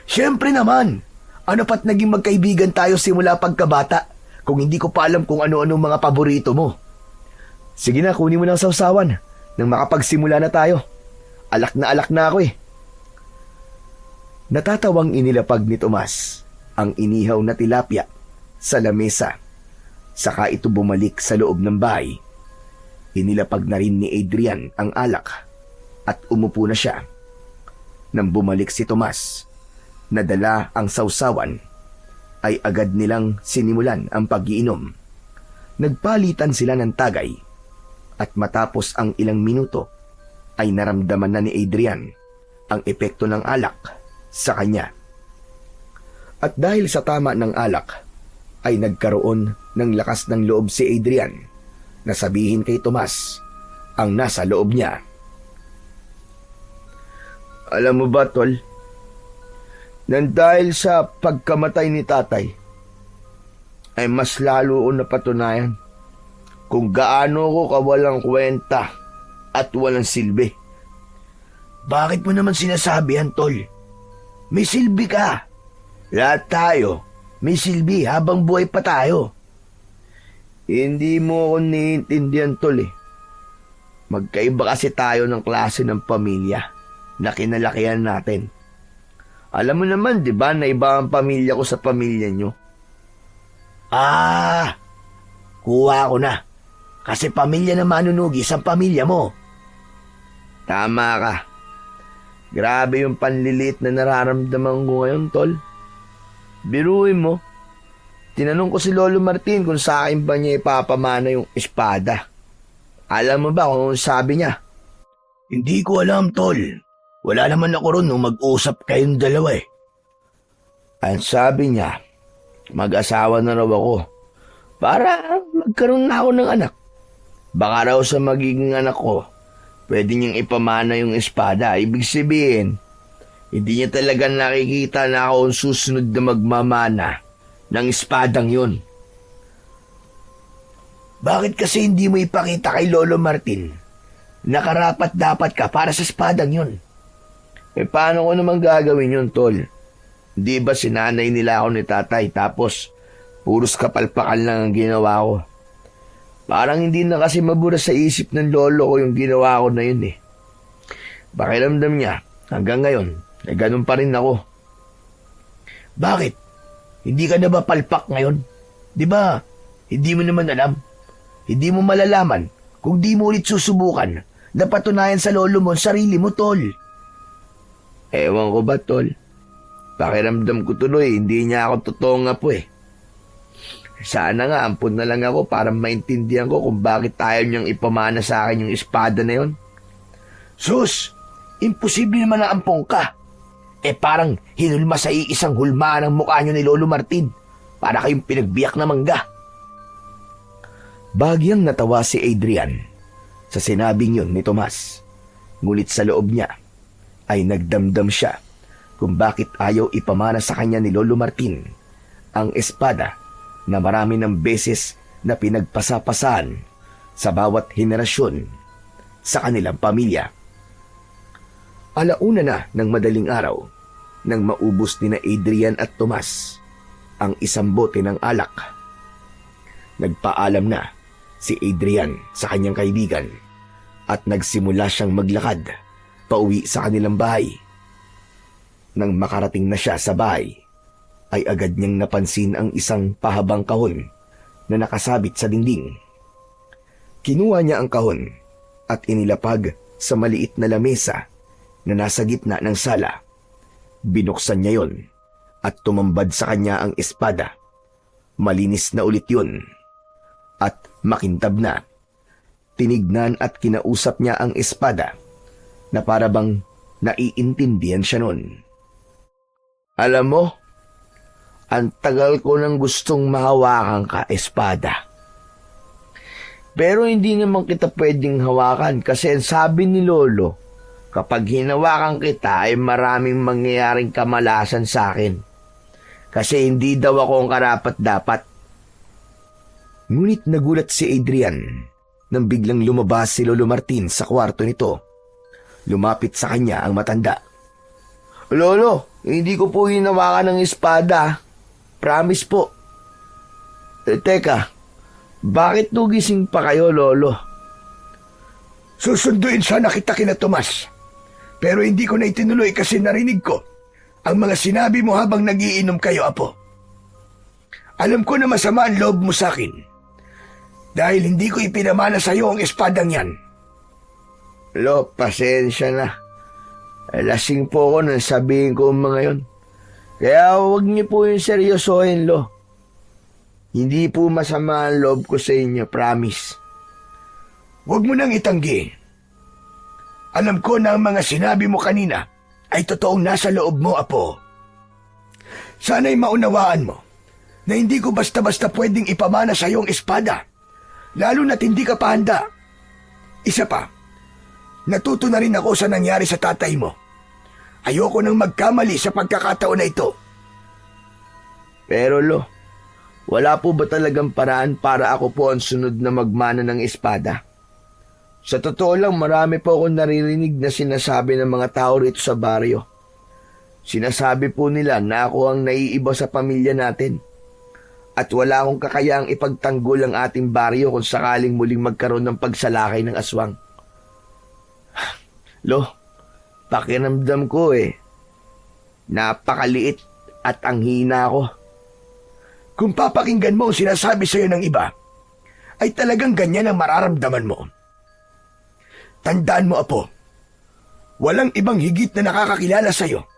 Speaker 2: Siyempre naman. Ano pa't naging magkaibigan tayo simula pagkabata kung hindi ko pa alam kung ano-ano mga paborito mo.
Speaker 1: Sige na, kunin mo ng sausawan nang makapagsimula na tayo. Alak na ako eh. Natatawang inilapag ni Tomas ang inihaw na tilapia sa lamesa. Saka ito bumalik sa loob ng bahay. Inilapag na rin ni Adrian ang alak at umupo na siya. Nang bumalik si Tomas, nadala ang sausawan, ay agad nilang sinimulan ang pag-iinom. Nagpalitan sila ng tagay At matapos ang ilang minuto, ay naramdaman na ni Adrian ang epekto ng alak sa kanya. At dahil sa tama ng alak, ay nagkaroon ng lakas ng loob si Adrian na sabihin kay Tomas ang nasa loob niya. Alam mo ba, Tol? Nang dahil sa pagkamatay ni tatay, ay mas lalo ko napatunayan kung gaano ko kawalang kwenta at walang silbi.
Speaker 2: Bakit mo naman sinasabi yan, Tol? May silbi ka.
Speaker 1: Lahat tayo may silbi habang buhay pa tayo. Hindi mo ako naiintindihan, Tol eh. Magkaiba kasi tayo ng klase ng pamilya na kinalakihan natin. Alam mo naman, di ba, na iba ang pamilya ko sa pamilya nyo?
Speaker 2: Kuha ko na. Kasi pamilya na manunugis ang pamilya mo.
Speaker 1: Tama ka. Grabe yung panlilit na nararamdaman ko ngayon, Tol. Biruin mo. Tinanong ko si Lolo Martin kung sa akin ba niya ipapamana yung espada. Alam mo ba kung sabi niya?
Speaker 2: Hindi ko alam, Tol. Wala naman ako ron nung mag-usap kayong dalawa eh.
Speaker 1: Ang sabi niya, mag-asawa na raw ako para magkaroon na ako ng anak. Baka raw sa magiging anak ko, pwede niyang ipamana yung espada. Ibig sabihin, hindi niya talaga nakikita na ako ang susunod na magmamana ng espadang yun.
Speaker 2: Bakit kasi hindi mo ipakita kay Lolo Martin na karapat dapat ka para sa espadang yun?
Speaker 1: Paano ko naman gagawin yun, Tol? Di ba sinanay nila ako ni tatay tapos puros kapalpakan lang ang ginawa ko? Parang hindi na kasi mabura sa isip ng lolo ko yung ginawa ko na yun eh. Pakiramdam niya, hanggang ngayon, ganun pa rin ako.
Speaker 2: Bakit? Hindi ka na ba palpak ngayon? Di ba, hindi mo naman alam? Hindi mo malalaman kung di mo ulit susubukan na patunayan sa lolo mo ang sarili mo, Tol.
Speaker 1: Ewan ko ba, Tol? Pakiramdam ko tuloy, hindi niya ako totoong apo eh. Sana nga, ampun na lang ako para maintindihan ko kung bakit ayaw niyang ipamana sa akin yung espada na yon.
Speaker 2: Sus, imposible naman na ampong ka. Parang hinulma sa iisang hulmaan ang mukha niyo ni Lolo Martin para kayong pinagbiyak na mangga.
Speaker 1: Bagyang natawa si Adrian sa sinabing yun ni Tomas. Ngunit sa loob niya ay nagdamdam siya kung bakit ayaw ipamana sa kanya ni Lolo Martin ang espada na marami ng beses na pinagpasapasan sa bawat henerasyon sa kanilang pamilya. Alauna na ng madaling araw nang maubos ni na Adrian at Tomas ang isang bote ng alak. Nagpaalam na si Adrian sa kanyang kaibigan at nagsimula siyang maglakad pauwi sa kanilang bahay. Nang makarating na siya sa bahay, ay agad niyang napansin ang isang pahabang kahon na nakasabit sa dingding. Kinuha niya ang kahon at inilapag sa maliit na lamesa na nasa gitna ng sala. Binuksan niya yon at tumambad sa kanya ang espada. Malinis na ulit yun at makintab na. Tinignan at kinausap niya ang espada na parabang naiintindihan siya nun. Alam mo, ang tagal ko nang gustong mahawakan ka, espada. Pero hindi naman kita pwedeng hawakan kasi sabi ni Lolo, kapag hinawakan kita ay maraming mangyayaring kamalasan sa akin. Kasi hindi daw ako ang karapat-dapat. Ngunit nagulat si Adrian nang biglang lumabas si Lolo Martin sa kwarto nito. Lumapit sa kanya ang matanda. Lolo, hindi ko po hinawakan ng espada. Promise po. Teka, bakit nugising pa kayo, Lolo?
Speaker 2: Susunduin sana kita kina Tomas. Pero hindi ko na itinuloy kasi narinig ko ang mga sinabi mo habang nagiinom kayo, Apo. Alam ko na masama ang loob mo sa akin dahil hindi ko ipinamana sa iyo ang espadang yan.
Speaker 1: Lo, pasensya na. Lasing po ako nang sabihin ko ang mga yon. Kaya huwag niyo po yung seryosohin, Lo. Hindi po masama ang loob ko sa inyo, promise.
Speaker 2: Huwag mo nang itanggi. Alam ko na ang mga sinabi mo kanina ay totoong nasa loob mo, Apo. Sana'y maunawaan mo na hindi ko basta-basta pwedeng ipamana sa iyong espada, lalo na't hindi ka pa handa. Isa pa, natuto na rin ako sa nangyari sa tatay mo. Ayoko nang magkamali sa pagkakataon na ito.
Speaker 1: Pero Lo, wala po ba talagang paraan para ako po ang sunod na magmana ng espada? Sa totoo lang, marami po akong naririnig na sinasabi ng mga tao rito sa baryo. Sinasabi po nila na ako ang naiiba sa pamilya natin. At wala akong kakayaang ipagtanggol ang ating baryo kung sakaling muling magkaroon ng pagsalakay ng aswang. Lo, pakiramdam ko napakaliit at ang hina ko.
Speaker 2: Kung papakinggan mo ang sinasabi sa iyo ng iba, ay talagang ganyan ang mararamdaman mo. Tandaan mo, Apo, walang ibang higit na nakakakilala sa iyo,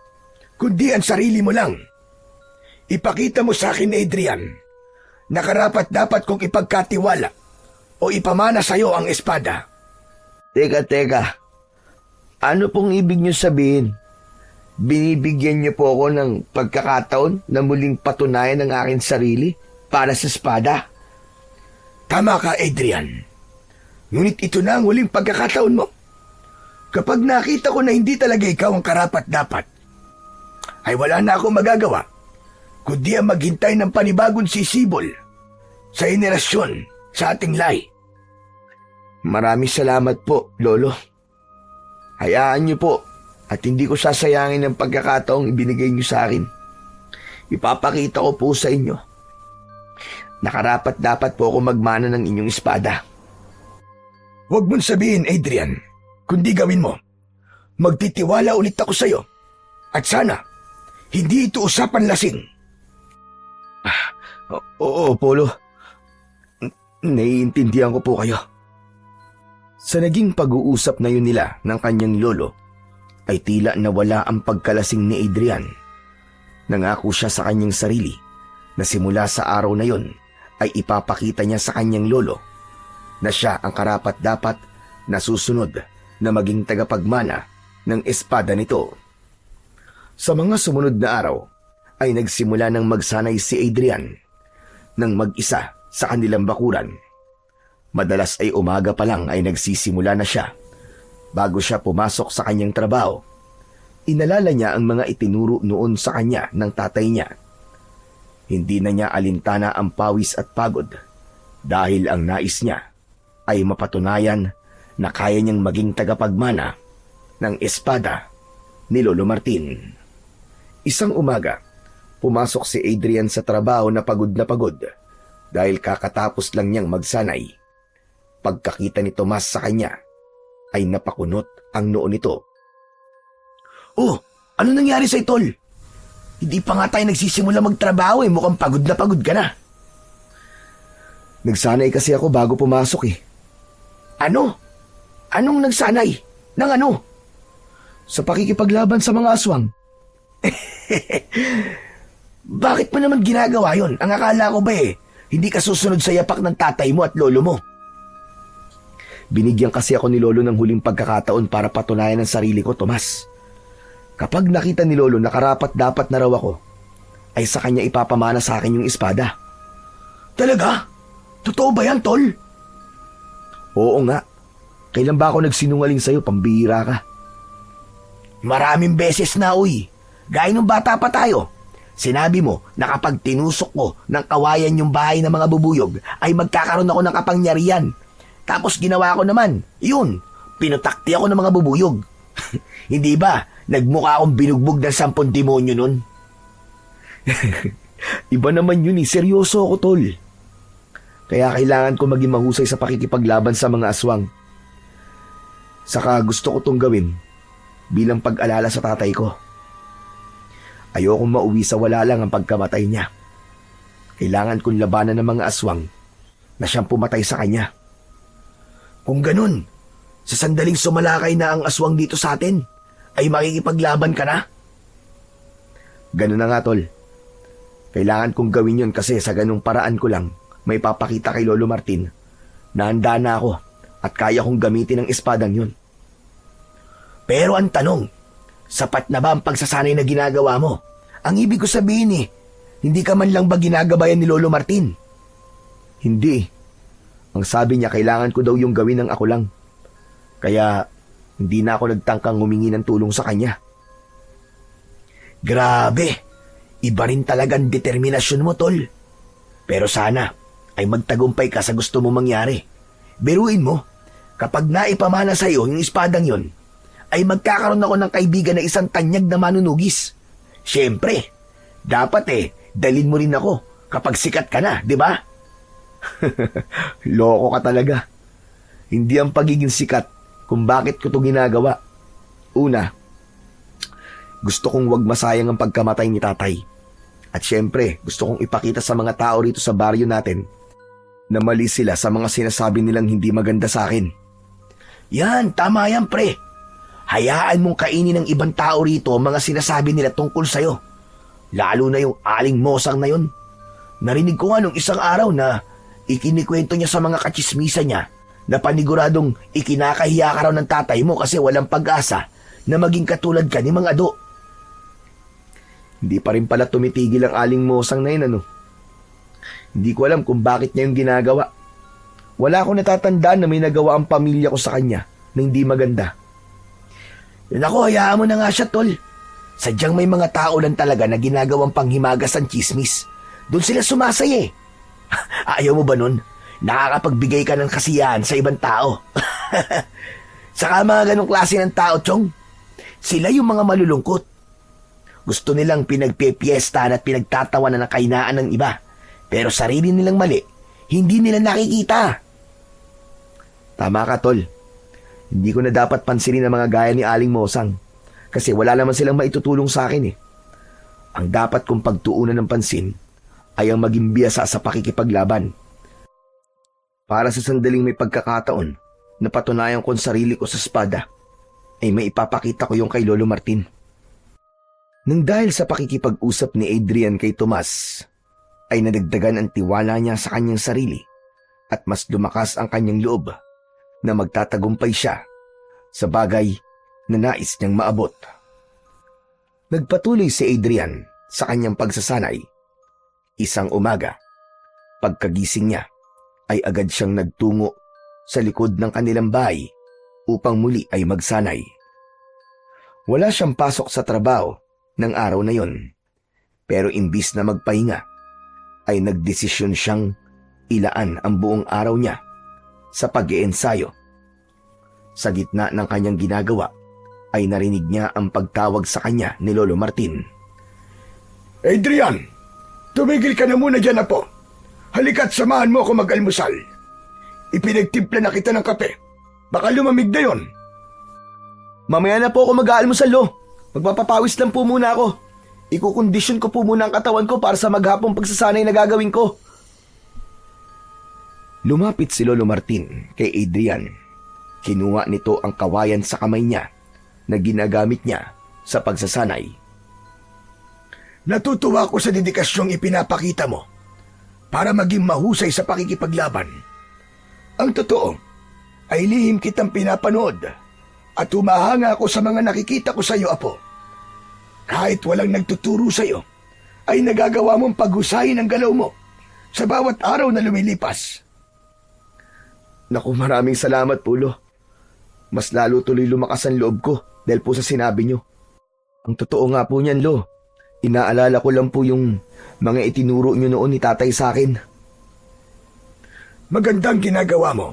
Speaker 2: kundi ang sarili mo lang. Ipakita mo sa akin, Adrian, na karapat-dapat kong ipagkatiwala o ipamana sa iyo ang espada.
Speaker 1: Teka. Ano pong ibig niyo sabihin? Binibigyan niyo po ako ng pagkakataon na muling patunayan ang aking sarili para sa espada?
Speaker 2: Tama ka, Adrian. Ngunit ito na ang huling pagkakataon mo. Kapag nakita ko na hindi talaga ikaw ang karapat-dapat, ay wala na akong magagawa, kundi ang maghintay ng panibagong sisibol sa henerasyon sa ating lahi.
Speaker 1: Maraming salamat po, Lolo. Hayaan niyo po at hindi ko sasayangin ang pagkakataong ibinigay niyo sa akin. Ipapakita ko po sa inyo na karapat-dapat po ako magmana ng inyong espada.
Speaker 2: Huwag mong sabihin, Adrian, kundi gawin mo. Magtitiwala ulit ako sa iyo. At sana, hindi ito usapan lasing.
Speaker 1: Oo, Polo. Naiintindihan ko po kayo. Sa naging pag-uusap na yun nila ng kanyang lolo, ay tila nawala ang pagkalasing ni Adrian. Nangako siya sa kanyang sarili na simula sa araw na yon ay ipapakita niya sa kanyang lolo na siya ang karapat-dapat na susunod na maging tagapagmana ng espada nito. Sa mga sumunod na araw ay nagsimula ng magsanay si Adrian nang mag-isa sa kanilang bakuran. Madalas ay umaga pa lang ay nagsisimula na siya. Bago siya pumasok sa kanyang trabaho, inalala niya ang mga itinuro noon sa kanya ng tatay niya. Hindi na niya alintana ang pawis at pagod dahil ang nais niya ay mapatunayan na kaya niyang maging tagapagmana ng espada ni Lolo Martin. Isang umaga, pumasok si Adrian sa trabaho na pagod dahil kakatapos lang niyang magsanay. Pagkakita ni Tomas sa kanya, ay napakunot ang noo nito.
Speaker 2: Oh, ano nangyari sa Tol? Hindi pa nga tayo nagsisimula magtrabaho mukhang pagod ka na.
Speaker 1: Nagsanay kasi ako bago pumasok
Speaker 2: Ano? Anong nagsanay? Nang ano?
Speaker 1: Sa pakikipaglaban sa mga aswang.
Speaker 2: Bakit mo naman ginagawa yon? Ang akala ko ba hindi ka susunod sa yapak ng tatay mo at lolo mo?
Speaker 1: Binigyan kasi ako ni Lolo ng huling pagkakataon para patunayan ang sarili ko, Tomas. Kapag nakita ni Lolo na karapat-dapat na raw ako, ay sa kanya ipapamana sa akin yung espada.
Speaker 2: Talaga? Totoo ba yan, Tol?
Speaker 1: Oo nga. Kailan ba ako nagsinungaling sa'yo, pambihira ka?
Speaker 2: Maraming beses na, uy. Gaya nung bata pa tayo. Sinabi mo na kapag tinusok ko ng kawayan yung bahay ng mga bubuyog, ay magkakaroon ako ng kapangyarihan. Tapos ginawa ko naman, yun, pinutakti ako ng mga bubuyog. Hindi ba, nagmukha akong binugbog ng 10 demonyo nun?
Speaker 1: Iba naman yun seryoso ako, Tol. Kaya kailangan ko maging mahusay sa pakikipaglaban sa mga aswang. Saka gusto ko tong gawin bilang pag-alala sa tatay ko. Ayokong mauwi sa wala lang ang pagkamatay niya. Kailangan kong labanan ng mga aswang na siyang pumatay sa kanya.
Speaker 2: Kung ganun, sa sandaling sumalakay na ang aswang dito sa atin, ay makikipaglaban ka na?
Speaker 1: Ganun na nga, Tol. Kailangan kong gawin yon kasi sa ganung paraan ko lang may papakita kay Lolo Martin na handa na ako at kaya kong gamitin ang espadang yun.
Speaker 2: Pero ang tanong, sapat na ba ang pagsasanay na ginagawa mo? Ang ibig ko sabihin hindi ka man lang ba ginagabayan ni Lolo Martin?
Speaker 1: Hindi. Ang sabi niya, kailangan ko daw yung gawin ng ako lang. Kaya hindi na ako nagtangkang humingi ng tulong sa kanya.
Speaker 2: Grabe, iba rin talagang determinasyon mo, tol. Pero sana ay magtagumpay ka sa gusto mo mangyari. Biruin mo, kapag naipamana sa iyo yung espadang yon, ay magkakaroon ako ng kaibigan na isang tanyag na manunugis. Siyempre, dapat dalin mo rin ako kapag sikat ka na, di ba?
Speaker 1: Loko ka talaga. Hindi ang pagiging sikat kung bakit ko to ginagawa. Una, gusto kong wag masayang ang pagkamatay ni tatay. At syempre, gusto kong ipakita sa mga tao rito sa baryo natin na mali sila sa mga sinasabi nilang hindi maganda sa akin.
Speaker 2: Yan, tama yan, pre. Hayaan mong kainin ng ibang tao rito ang mga sinasabi nila tungkol sa'yo. Lalo na yung aling mosang na yun. Narinig ko nga nung isang araw na ikinikwento niya sa mga katsismisa niya na paniguradong ikinakahiya ka raw ng tatay mo kasi walang pag-asa na maging katulad ka ni Mang Ado.
Speaker 1: Hindi pa rin pala tumitigil ang aling mosang na yun, ano? Hindi ko alam kung bakit niya yung ginagawa. Wala akong natatandaan na may nagawa ang pamilya ko sa kanya na hindi maganda.
Speaker 2: Naku, hayaan mo na nga siya, tol. Sadyang may mga tao lang talaga na ginagawang panghimagas ang chismis. Doon sila sumasay. Ayaw mo ba nun? Nakakapagbigay ka ng kasiyahan sa ibang tao. Saka mga ganong klase ng tao, Chong. Sila yung mga malulungkot. Gusto nilang pinagpepiestahan at pinagtatawanan ng kahinaan ng iba. Pero sarili nilang mali, hindi nila nakikita.
Speaker 1: Tama ka, tol. Hindi ko na dapat pansinin ang mga gaya ni Aling Mosang kasi wala naman silang maitutulong sa akin. Ang dapat kong pagtuunan ng pansin ay ang maging biyasa sa pakikipaglaban. Para sa sandaling may pagkakataon na patunayan ko ang sarili ko sa espada, ay may ipapakita ko yung kay Lolo Martin. Nang dahil sa pakikipag-usap ni Adrian kay Tomas, ay nadagdagan ang tiwala niya sa kanyang sarili at mas lumakas ang kanyang loob na magtatagumpay siya sa bagay na nais niyang maabot. Nagpatuloy si Adrian sa kanyang pagsasanay. Isang umaga, pagkagising niya, ay agad siyang nagtungo sa likod ng kanilang bahay upang muli ay magsanay. Wala siyang pasok sa trabaho ng araw na yon, pero imbis na magpahinga, ay nagdesisyon siyang ilaan ang buong araw niya sa pag-iensayo. Sa gitna ng kanyang ginagawa, ay narinig niya ang pagtawag sa kanya ni Lolo Martin.
Speaker 2: Adrian, tumigil ka na muna dyan, apo. Halika't samahan mo ako mag-almusal. Ipinagtimpla na kita ng kape. Baka lumamig na yon.
Speaker 1: Mamaya na po ako mag-aalmusal, Lo. Magpapapawis lang po muna ako. Ikukondisyon ko po muna ang katawan ko para sa maghapong pagsasanay na gagawin ko. Lumapit si Lolo Martin kay Adrian. Kinuha nito ang kawayan sa kamay niya na ginagamit niya sa pagsasanay.
Speaker 2: Natutuwa ko sa dedikasyong ipinapakita mo para maging mahusay sa pakikipaglaban. Ang totoo ay lihim kitang pinapanood at humahanga ako sa mga nakikita ko sa iyo, apo. Kahit walang nagtuturo sa iyo, ay nagagawa mong paghusayin ang galaw mo sa bawat araw na lumilipas.
Speaker 1: Naku, maraming salamat po, Lo. Mas lalo tuloy lumakas ang loob ko dahil po sa sinabi niyo. Ang totoo nga po niyan, Lo. Inaalala ko lang po yung mga itinuro niyo noon ni tatay sa akin.
Speaker 2: Magandang ginagawa mo.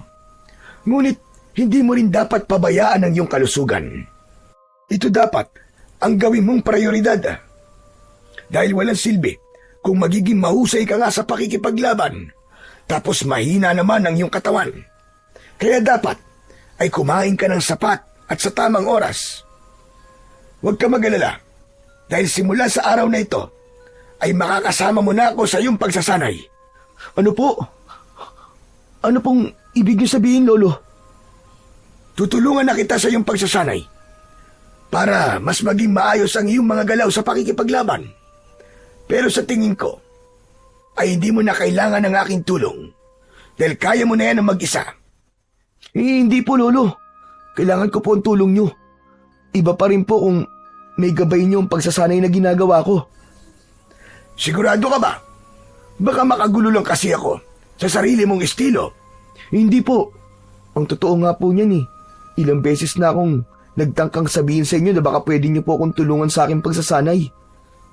Speaker 2: Ngunit hindi mo rin dapat pabayaan ang iyong kalusugan. Ito dapat ang gawin mong prioridad. Dahil walang silbi kung magiging mahusay ka nga sa pakikipaglaban, tapos mahina naman ang iyong katawan. Kaya dapat ay kumain ka ng sapat at sa tamang oras. Huwag ka mag-alala, dahil simula sa araw na ito, ay makakasama mo na ako sa iyong pagsasanay.
Speaker 1: Ano po? Ano pong ibig niyo sabihin, Lolo?
Speaker 2: Tutulungan na kita sa iyong pagsasanay para mas maging maayos ang iyong mga galaw sa pakikipaglaban. Pero sa tingin ko, ay hindi mo na kailangan ng aking tulong dahil kaya mo na yan ang mag-isa.
Speaker 1: Hindi po, Lolo. Kailangan ko po ang tulong nyo. Iba pa rin po kung may gabay nyo ang pagsasanay na ginagawa ko.
Speaker 2: Sigurado ka ba? Baka makagulo lang kasi ako sa sarili mong estilo.
Speaker 1: Hindi po. Ang totoo nga po niyan eh. Ilang beses na akong nagtangkang sabihin sa inyo na baka pwede nyo po akong tulungan sa aking pagsasanay.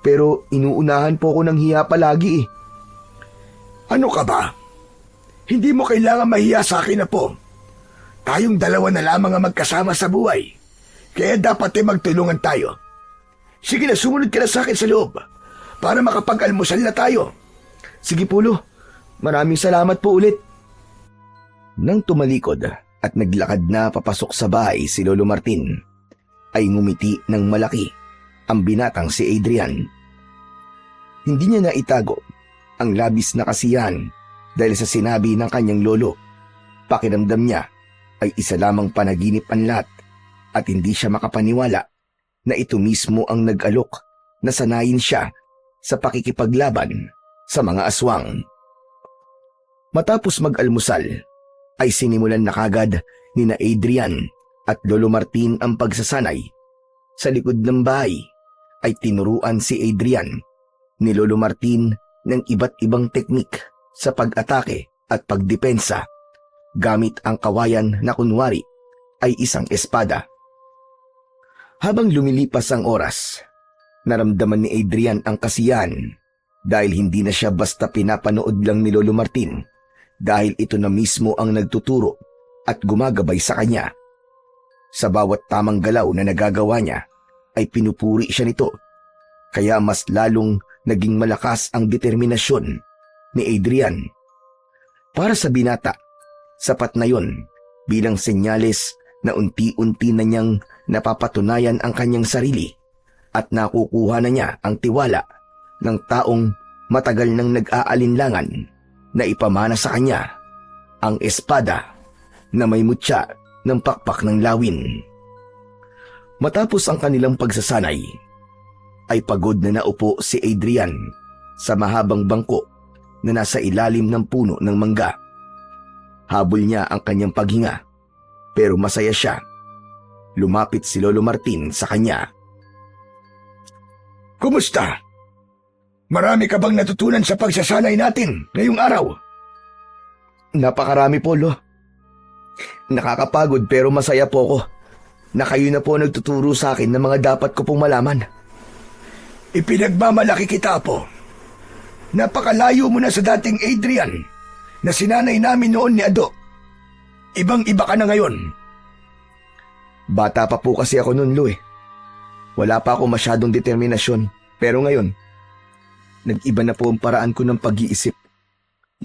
Speaker 1: Pero inuunahan po ako ng hiya palagi eh.
Speaker 2: Ano ka ba? Hindi mo kailangan mahiya sa akin na po. Tayong dalawa na lamang ang magkasama sa buhay. Kaya dapat magtulungan tayo. Sige na, sumunod ka na sa akin sa loob para makapag-almusal na tayo.
Speaker 1: Sige po, Lo. Maraming salamat po ulit. Nang tumalikod at naglakad na papasok sa bahay si Lolo Martin, ay ngumiti ng malaki ang binatang si Adrian. Hindi niya na itago ang labis na kasiyahan dahil sa sinabi ng kanyang lolo. Pakiramdam niya ay isa lamang panaginip ang lahat at hindi siya makapaniwala na ito mismo ang nag-alok na sanayin siya sa pakikipaglaban sa mga aswang. Matapos mag-almusal, ay sinimulan na kagad ni na Adrian at Lolo Martin ang pagsasanay. Sa likod ng bahay ay tinuruan si Adrian ni Lolo Martin ng iba't ibang teknik sa pag-atake at pagdepensa gamit ang kawayan na kunwari ay isang espada. Habang lumilipas ang oras, naramdaman ni Adrian ang kasiyahan dahil hindi na siya basta pinapanood lang ni Lolo Martin dahil ito na mismo ang nagtuturo at gumagabay sa kanya. Sa bawat tamang galaw na nagagawa niya ay pinupuri siya nito, kaya mas lalong naging malakas ang determinasyon ni Adrian. Para sa binata, sapat na yon bilang senyales na unti-unti na niyang napapatunayan ang kanyang sarili at nakukuha na niya ang tiwala ng taong matagal nang nag-aalinlangan na ipamana sa kanya ang espada na may mutya ng pakpak ng lawin. Matapos ang kanilang pagsasanay, ay pagod na naupo si Adrian sa mahabang bangko na nasa ilalim ng puno ng mangga. Habol niya ang kanyang paghinga, pero masaya siya. Lumapit si Lolo Martin sa kanya.
Speaker 2: Kumusta? Marami ka bang natutunan sa pagsasanay natin ngayong araw?
Speaker 1: Napakarami po, Lo. Nakakapagod pero masaya po ako na kayo na po nagtuturo sa akin ng mga dapat ko pong malaman.
Speaker 2: Ipinagmamalaki kita, Apo. Napakalayo mo na sa dating Adrian na sinanay namin noon ni Ado. Ibang-iba ka na ngayon.
Speaker 1: Bata pa po kasi ako noon, Lo eh. Wala pa ako masyadong determinasyon, pero ngayon, nag-iba na po ang paraan ko ng pag-iisip.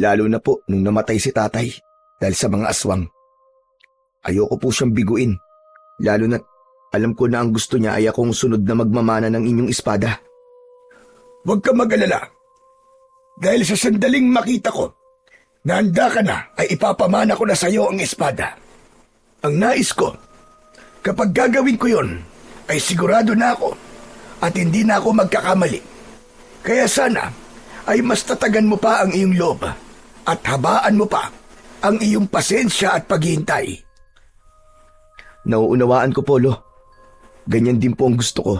Speaker 1: Lalo na po nung namatay si tatay dahil sa mga aswang. Ayoko po siyang biguin, lalo na alam ko na ang gusto niya ay akong sunod na magmamana ng inyong espada.
Speaker 2: Huwag ka mag-alala. Dahil sa sandaling makita ko na handa ka na ay ipapamana ko na sa iyo ang espada. Ang nais ko, kapag gagawin ko yon, ay sigurado na ako at hindi na ako magkakamali. Kaya sana ay mas tatagan mo pa ang iyong loob at habaan mo pa ang iyong pasensya at paghihintay.
Speaker 1: Nauunawaan ko po, Lo. Ganyan din po ang gusto ko.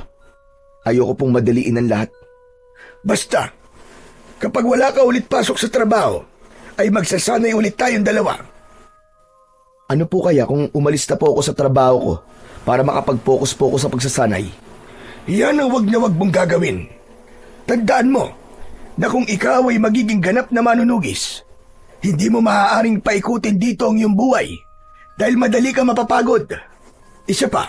Speaker 1: Ayoko pong madaliin ang lahat.
Speaker 2: Basta, kapag wala ka ulit pasok sa trabaho, ay magsasanay ulit tayong dalawa.
Speaker 1: Ano po kaya kung umalis na po ako sa trabaho ko para makapag-focus po ako sa pagsasanay?
Speaker 2: Yan ang wag na wag mong gagawin. Tandaan mo na kung ikaw ay magiging ganap na manunugis, hindi mo maaaring paikutin dito ang iyong buhay dahil madali ka mapapagod. Isa pa,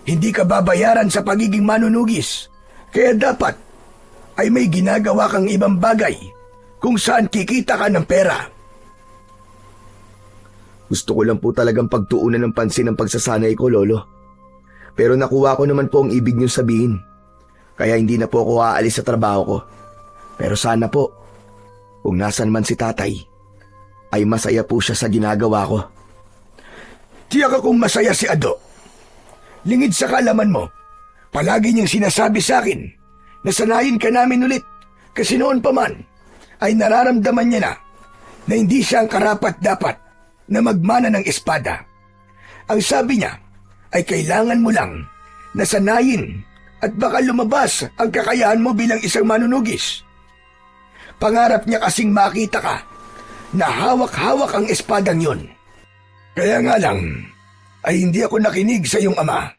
Speaker 2: hindi ka babayaran sa pagiging manunugis, kaya dapat ay may ginagawa kang ibang bagay kung saan kikita ka ng pera.
Speaker 1: Gusto ko lang po talagang pagtuunan ng pansin ang pagsasanay ko, Lolo. Pero nakuha ko naman po ang ibig niyong sabihin. Kaya hindi na po ako aalis sa trabaho ko. Pero sana po, kung nasan man si tatay, ay masaya po siya sa ginagawa ko.
Speaker 2: Tiyak akong masaya si Ado. Lingid sa kaalaman mo, palagi niyang sinasabi sa akin na sanayin ka namin ulit kasi noon pa man ay nararamdaman niya na hindi siya ang karapat-dapat na magmana ng espada. Ang sabi niya ay kailangan mo lang nasanayin at baka lumabas ang kakayahan mo bilang isang manunugis. Pangarap niya kasing makita ka na hawak-hawak ang espadang yon. Kaya nga lang ay hindi ako nakinig sa iyong ama.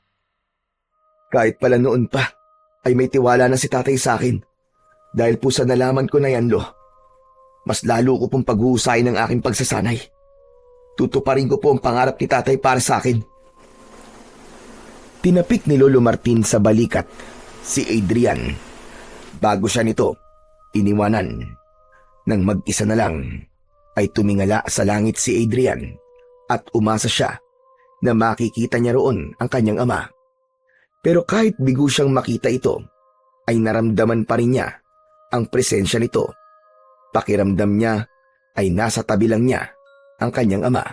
Speaker 1: Kahit pala noon pa, ay may tiwala na si tatay sa akin. Dahil po sa nalaman ko na yan, Lo, mas lalo ko pong paghuhusayin ang aking pagsasanay. Tutuparin ko po ang pangarap ni tatay para sa akin. Tinapik ni Lolo Martin sa balikat si Adrian. Bago siya nito, iniwanan. Nang mag-isa na lang, ay tumingala sa langit si Adrian at umasa siya na makikita niya roon ang kanyang ama. Pero kahit bigo siyang makita ito, ay naramdaman pa rin niya ang presensya nito. Pakiramdam niya ay nasa tabi lang niya ang kanyang ama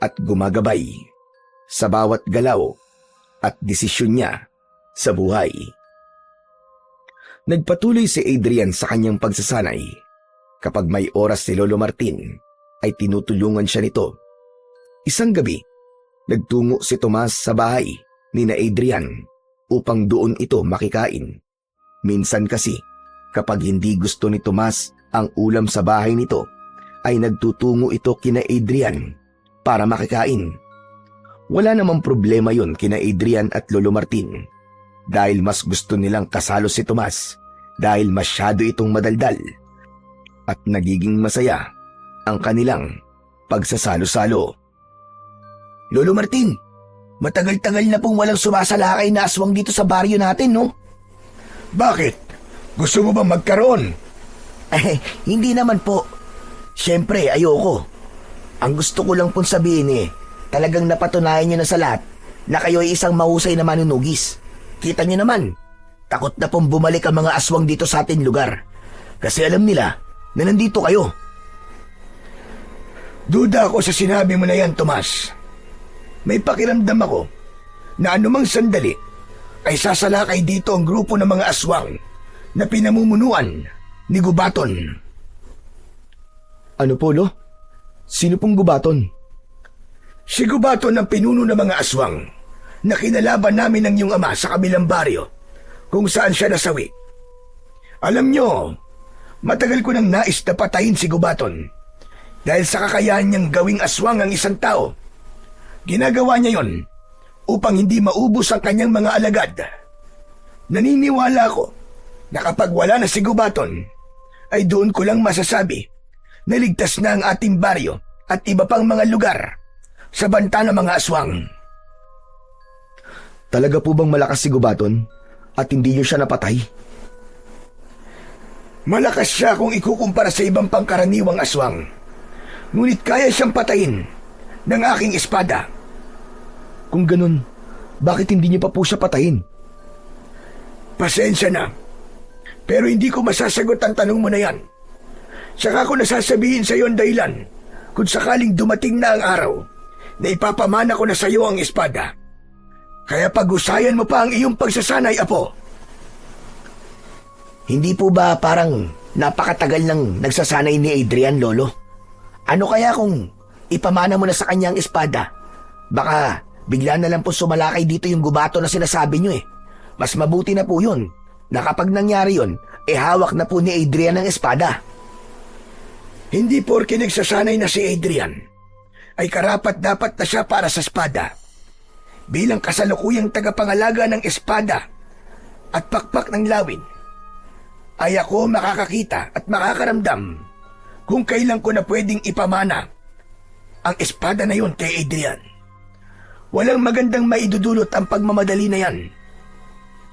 Speaker 1: at gumagabay sa bawat galaw at desisyon niya sa buhay. Nagpatuloy si Adrian sa kanyang pagsasanay. Kapag may oras si Lolo Martin, ay tinutulungan siya nito. Isang gabi, nagtungo si Tomas sa bahay ni na Adrian upang doon ito makikain. Minsan kasi, kapag hindi gusto ni Tomas ang ulam sa bahay nito, ay nagtutungo ito kina Adrian para makikain. Wala namang problema yon kina Adrian at Lolo Martin dahil mas gusto nilang kasalo si Tomas dahil masyado itong madaldal at nagiging masaya ang kanilang pagsasalo-salo.
Speaker 2: Lolo Martin, matagal-tagal na pong walang sumasalakay na aswang dito sa baryo natin, no? Bakit? Gusto mo bang magkaroon? Hindi naman po. Siyempre, ayoko. Ang gusto ko lang pong sabihin talagang napatunayan niyo na sa lahat na kayo ay isang mahusay na manunugis. Kita niyo naman, takot na pong bumalik ang mga aswang dito sa ating lugar. Kasi alam nila na nandito kayo. Duda ako sa sinabi mo na yan, Tomas. May pakiramdam ako na anumang sandali ay sasalakay dito ang grupo ng mga aswang na pinamumunuan ni Gubaton.
Speaker 1: Ano po, Lo? Sino pong Gubaton?
Speaker 2: Si Gubaton ang pinuno ng mga aswang na kinalaban namin ng iyong ama sa kabilang baryo kung saan siya nasawi. Alam nyo, matagal ko nang nais na patayin si Gubaton dahil sa kakayahan niyang gawing aswang ang isang tao. Ginagawa niya yon upang hindi maubos ang kanyang mga alagad. Naniniwala ako na kapag wala na si Gubaton, ay doon ko lang masasabi na ligtas na ang ating baryo at iba pang mga lugar sa banta ng mga aswang.
Speaker 1: Talaga po bang malakas si Gubaton at hindi niyo siya napatay?
Speaker 2: Malakas siya kung ikukumpara sa ibang pangkaraniwang aswang. Ngunit kaya siyang patayin ng aking espada.
Speaker 1: Kung ganun, bakit hindi niyo pa po siya patayin?
Speaker 2: Pasensya na, pero hindi ko masasagot ang tanong mo na yan. Saka ko nasasabihin sa iyo ang dahilan kung sakaling dumating na ang araw na ipapamana ko na sa iyo ang espada. Kaya pag-usayan mo pa ang iyong pagsasanay, Apo. Hindi po ba parang napakatagal nang nagsasanay ni Adrian, Lolo? Ano kaya kung ipamana mo na sa kanya ang espada? Baka bigla na lang po sumalakay dito yung Gubato na sinasabi nyo Mas mabuti na po yun na kapag nangyari yun, hawak na po ni Adrian ang espada. Hindi porke nagsasanay na si Adrian, ay karapat-dapat na siya para sa espada. Bilang kasalukuyang tagapangalaga ng espada at pakpak ng lawin, ay ako makakakita at makakaramdam kung kailan ko na pwedeng ipamana ang espada na yun kay Adrian. Walang magandang maidudulot ang pagmamadali na yan.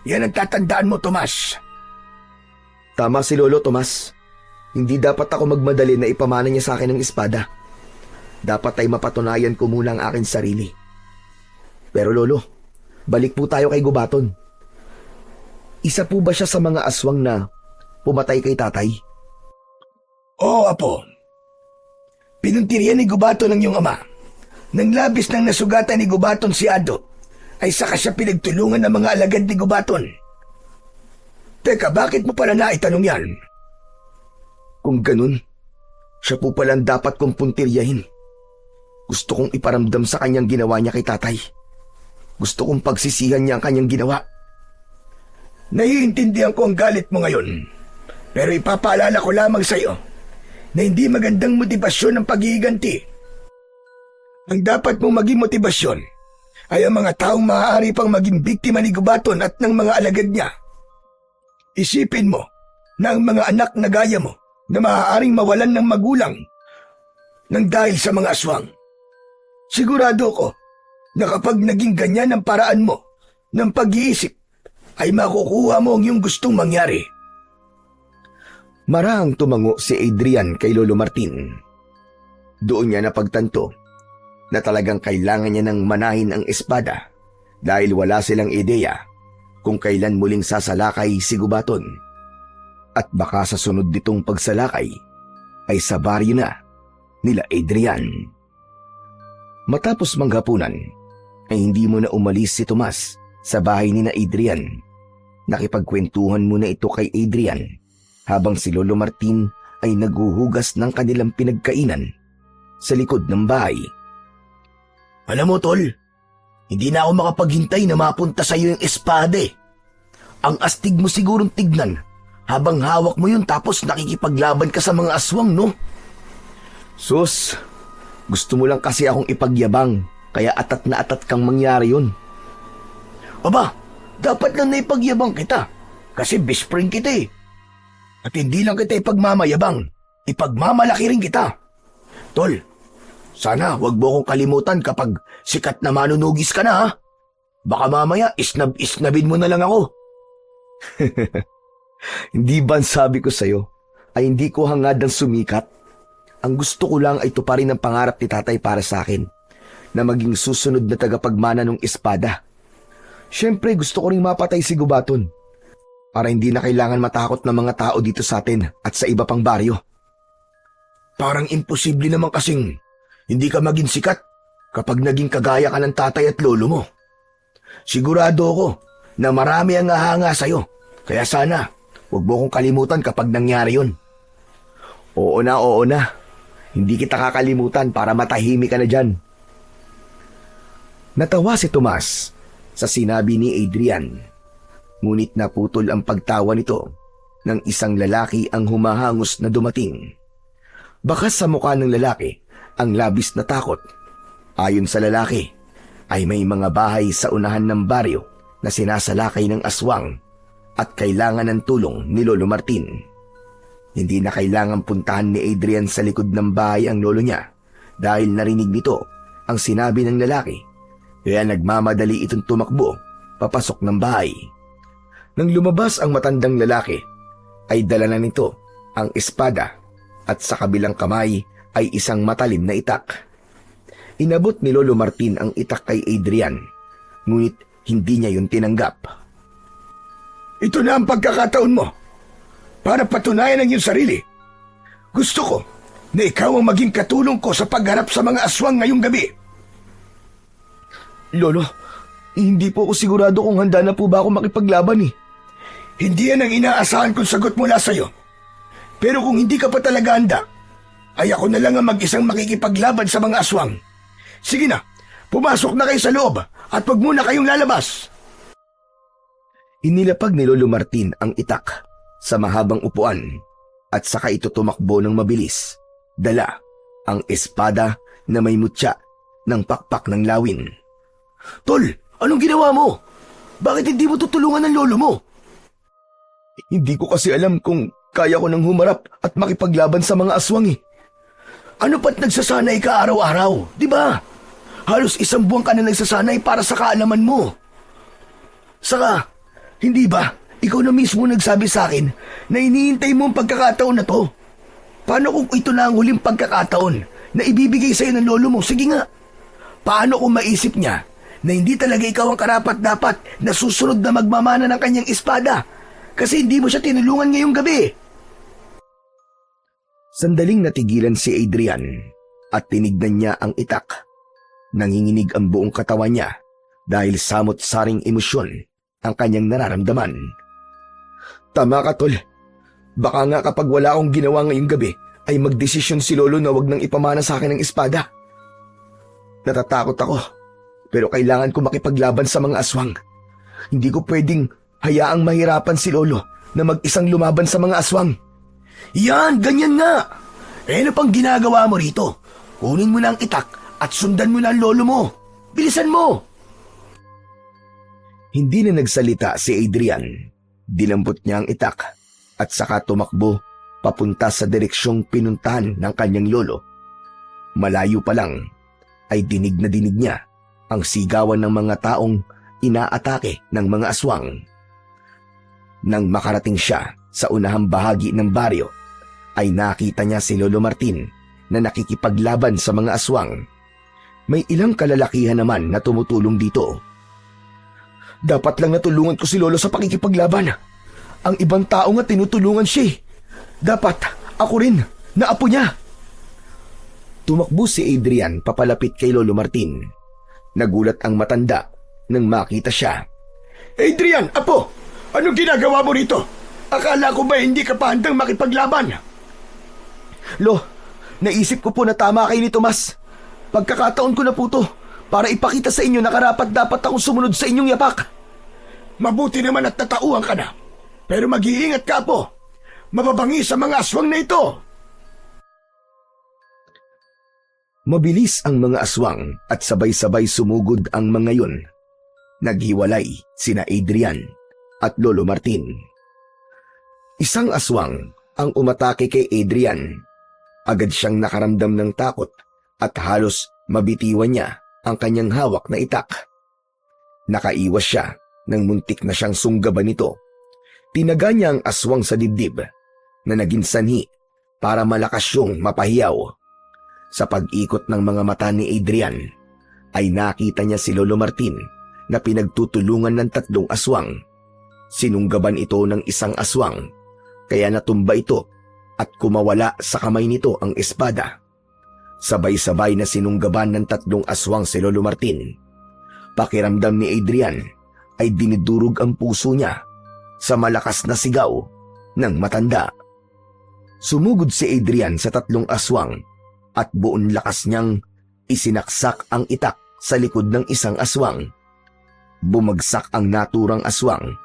Speaker 2: Yan ang tatandaan mo, Tomas.
Speaker 1: Tama si Lolo, Tomas. Hindi dapat ako magmadali na ipamana niya sa akin ang espada. Dapat ay mapatunayan ko muna ang aking sarili. Pero Lolo, balik po tayo kay Gubaton. Isa po ba siya sa mga aswang na pumatay kay tatay?
Speaker 2: Oo, Apo. Pinuntiryan ni Gubaton ng iyong ama. Nang labis nang nasugatan ni Gubaton si Ado, ay saka siya pinagtulungan ng mga alagad ni Gubaton. Teka, bakit mo pala naitanong yan?
Speaker 1: Kung ganun, siya po palang dapat kong puntiryahin. Gusto kong iparamdam sa kanyang ginawa niya kay tatay. Gusto kong pagsisihan niya ang kanyang ginawa.
Speaker 2: Naiintindihan ko ang galit mo ngayon. Pero ipapaalala ko lamang sa iyo na hindi magandang motibasyon ang paghihiganti. Ang dapat mong maging motibasyon ay ang mga taong maaari pang maging biktima ni Gubaton at ng mga alagad niya. Isipin mo na ang mga anak na gaya mo na maaaring mawalan ng magulang nang dahil sa mga aswang. Sigurado ko na kapag naging ganyan ang paraan mo ng pag-iisip, ay makukuha mo ang iyong gustong mangyari.
Speaker 1: Marahang tumango si Adrian kay Lolo Martin. Doon niya napagtanto na talagang kailangan niya nang manahin ang espada dahil wala silang ideya kung kailan muling sasalakay si Gubaton. At baka sa sunod nitong pagsalakay ay sa baryo na nila Adrian. Matapos manghapunan ay hindi mo na umalis si Tomas sa bahay ni na Adrian. Nakipagkwentuhan muna ito kay Adrian habang si Lolo Martin ay naghuhugas ng kanilang pinagkainan sa likod ng bahay.
Speaker 2: Alam mo, Tol, hindi na ako makapaghintay na mapunta sa iyo yung espade. Ang astig mo sigurong tignan habang hawak mo yun tapos nakikipaglaban ka sa mga aswang, no?
Speaker 1: Sus, gusto mo lang kasi akong ipagyabang kaya atat na atat kang mangyari yun.
Speaker 2: Aba, dapat lang na ipagyabang kita kasi best friend kita eh. At hindi lang kita ipagmamayabang, ipagmamalaki rin kita. Tol, sana wag mo akong kalimutan kapag sikat na manunugis ka na ha. Baka mamaya isnabin mo na lang ako.
Speaker 1: Hindi ba ang sabi ko sa'yo ay hindi ko hangad ang sumikat? Ang gusto ko lang ay tuparin ang pangarap ni tatay para sa akin na maging susunod na tagapagmana ng espada. Siyempre gusto ko ring mapatay si Gubaton para hindi na kailangan matakot ng mga tao dito sa atin at sa iba pang baryo.
Speaker 2: Parang imposible naman kasing hindi ka maging sikat kapag naging kagaya ka ng tatay at lolo mo. Sigurado ako na marami ang hahanga sa'yo. Kaya sana, huwag mo kong kalimutan kapag nangyari yun.
Speaker 1: Oo na. Hindi kita kakalimutan para matahimik ka na dyan. Natawa si Tomas sa sinabi ni Adrian. Ngunit naputol ang pagtawa nito ng isang lalaki ang humahangos na dumating. Bakas sa mukha ng lalaki ang labis na takot. Ayon sa lalaki, ay may mga bahay sa unahan ng baryo na sinasalakay ng aswang at kailangan ng tulong ni Lolo Martin. Hindi na kailangan puntahan ni Adrian sa likod ng bahay ang lolo niya dahil narinig nito ang sinabi ng lalaki. Kaya nagmamadali itong tumakbo papasok ng bahay. Nang lumabas ang matandang lalaki, ay dala na nito ang espada at sa kabilang kamay ay isang matalim na itak. Inabot ni Lolo Martin ang itak kay Adrian, ngunit hindi niya yun tinanggap.
Speaker 2: Ito na ang pagkakataon mo para patunayan ang iyong sarili. Gusto ko na ikaw ang maging katulong ko sa pagharap sa mga aswang ngayong gabi.
Speaker 1: Lolo, hindi po ako sigurado kung handa na po ba ako makipaglaban eh.
Speaker 2: Hindi yan ang inaasahan kong sagot mula sa'yo. Pero kung hindi ka pa talaga handa, ay ako na lang ang mag-isang makikipaglaban sa mga aswang. Sige na, pumasok na kayo sa loob at wag muna kayong lalabas.
Speaker 1: Inilapag ni Lolo Martin ang itak sa mahabang upuan at saka ito tumakbo ng mabilis. Dala ang espada na may mutya ng pakpak ng lawin.
Speaker 2: Tol, anong ginawa mo? Bakit hindi mo tutulungan ng lolo mo?
Speaker 1: Hindi ko kasi alam kung kaya ko nang humarap at makipaglaban sa mga aswang eh.
Speaker 2: Ano pa't nagsasanay ka araw-araw, di ba? Halos 1 buwan ka na nagsasanay para sa kaalaman mo. Saka, hindi ba, ikaw na mismo nagsabi sa akin na iniintay mo ang pagkakataon na to? Paano kung ito na ang huling pagkakataon na ibibigay sa'yo ng lolo mo? Sige nga, paano kung maisip niya na hindi talaga ikaw ang karapat-dapat na susunod na magmamana ng kanyang espada kasi hindi mo siya tinulungan ngayong gabi?
Speaker 1: Sandaling natigilan si Adrian at tinignan niya ang itak. Nanginginig ang buong katawan niya dahil samot-saring emosyon ang kanyang nararamdaman. Tama ka, Tol. Baka nga kapag wala akong ginawa ngayong gabi ay magdesisyon si Lolo na wag nang ipamana sa akin ng espada. Natatakot ako, pero kailangan ko makipaglaban sa mga aswang. Hindi ko pwedeng hayaang mahirapan si Lolo na mag-isang lumaban sa mga aswang.
Speaker 2: Yan, ganyan nga. Ano pang ginagawa mo rito? Kunin mo na ang itak at sundan mo na ang lolo mo. Bilisan mo!
Speaker 1: Hindi na nagsalita si Adrian. Dinampot niya ang itak at saka tumakbo papunta sa direksyong pinuntahan ng kanyang lolo. Malayo pa lang ay dinig na dinig niya ang sigawan ng mga taong inaatake ng mga aswang. Nang makarating siya sa unahang bahagi ng baryo, ay nakita niya si Lolo Martin na nakikipaglaban sa mga aswang. May ilang kalalakihan naman na tumutulong dito. Dapat lang natulungan ko si Lolo sa pakikipaglaban. Ang ibang tao nga tinutulungan siya. Dapat ako rin, na apo niya. Tumakbo si Adrian papalapit kay Lolo Martin. Nagulat ang matanda nang makita siya.
Speaker 2: Adrian, apo! Anong ginagawa mo rito? Akala ko ba hindi ka pa handang makipaglaban?
Speaker 1: Lo, naisip ko po na tama kayo ni Tomas. Pagkakataon ko na po to para ipakita sa inyo na karapat-dapat akong sumunod sa inyong yapak.
Speaker 2: Mabuti naman at natauhan ka na. Pero mag-iingat ka, apo. Mababangi sa mga aswang na ito.
Speaker 1: Mabilis ang mga aswang at sabay-sabay sumugod ang mga yun. Naghiwalay sina Adrian at Lolo Martin. Isang aswang ang umatake kay Adrian. Agad siyang nakaramdam ng takot at halos mabitiwan niya ang kanyang hawak na itak. Nakaiwas siya nang muntik na siyang sunggaban nito. Tinaga niya ang aswang sa dibdib na naging sanhi para malakas siyang mapahiyaw. Sa pag-ikot ng mga mata ni Adrian, ay nakita niya si Lolo Martin na pinagtutulungan ng 3 aswang. Sinunggaban ito ng isang aswang, kaya natumba ito at kumawala sa kamay nito ang espada. Sabay-sabay na sinunggaban ng 3 aswang si Lolo Martin. Pakiramdam ni Adrian ay dinidurog ang puso niya sa malakas na sigaw ng matanda. Sumugod si Adrian sa 3 aswang at buong lakas niyang isinaksak ang itak sa likod ng isang aswang. Bumagsak ang naturang aswang.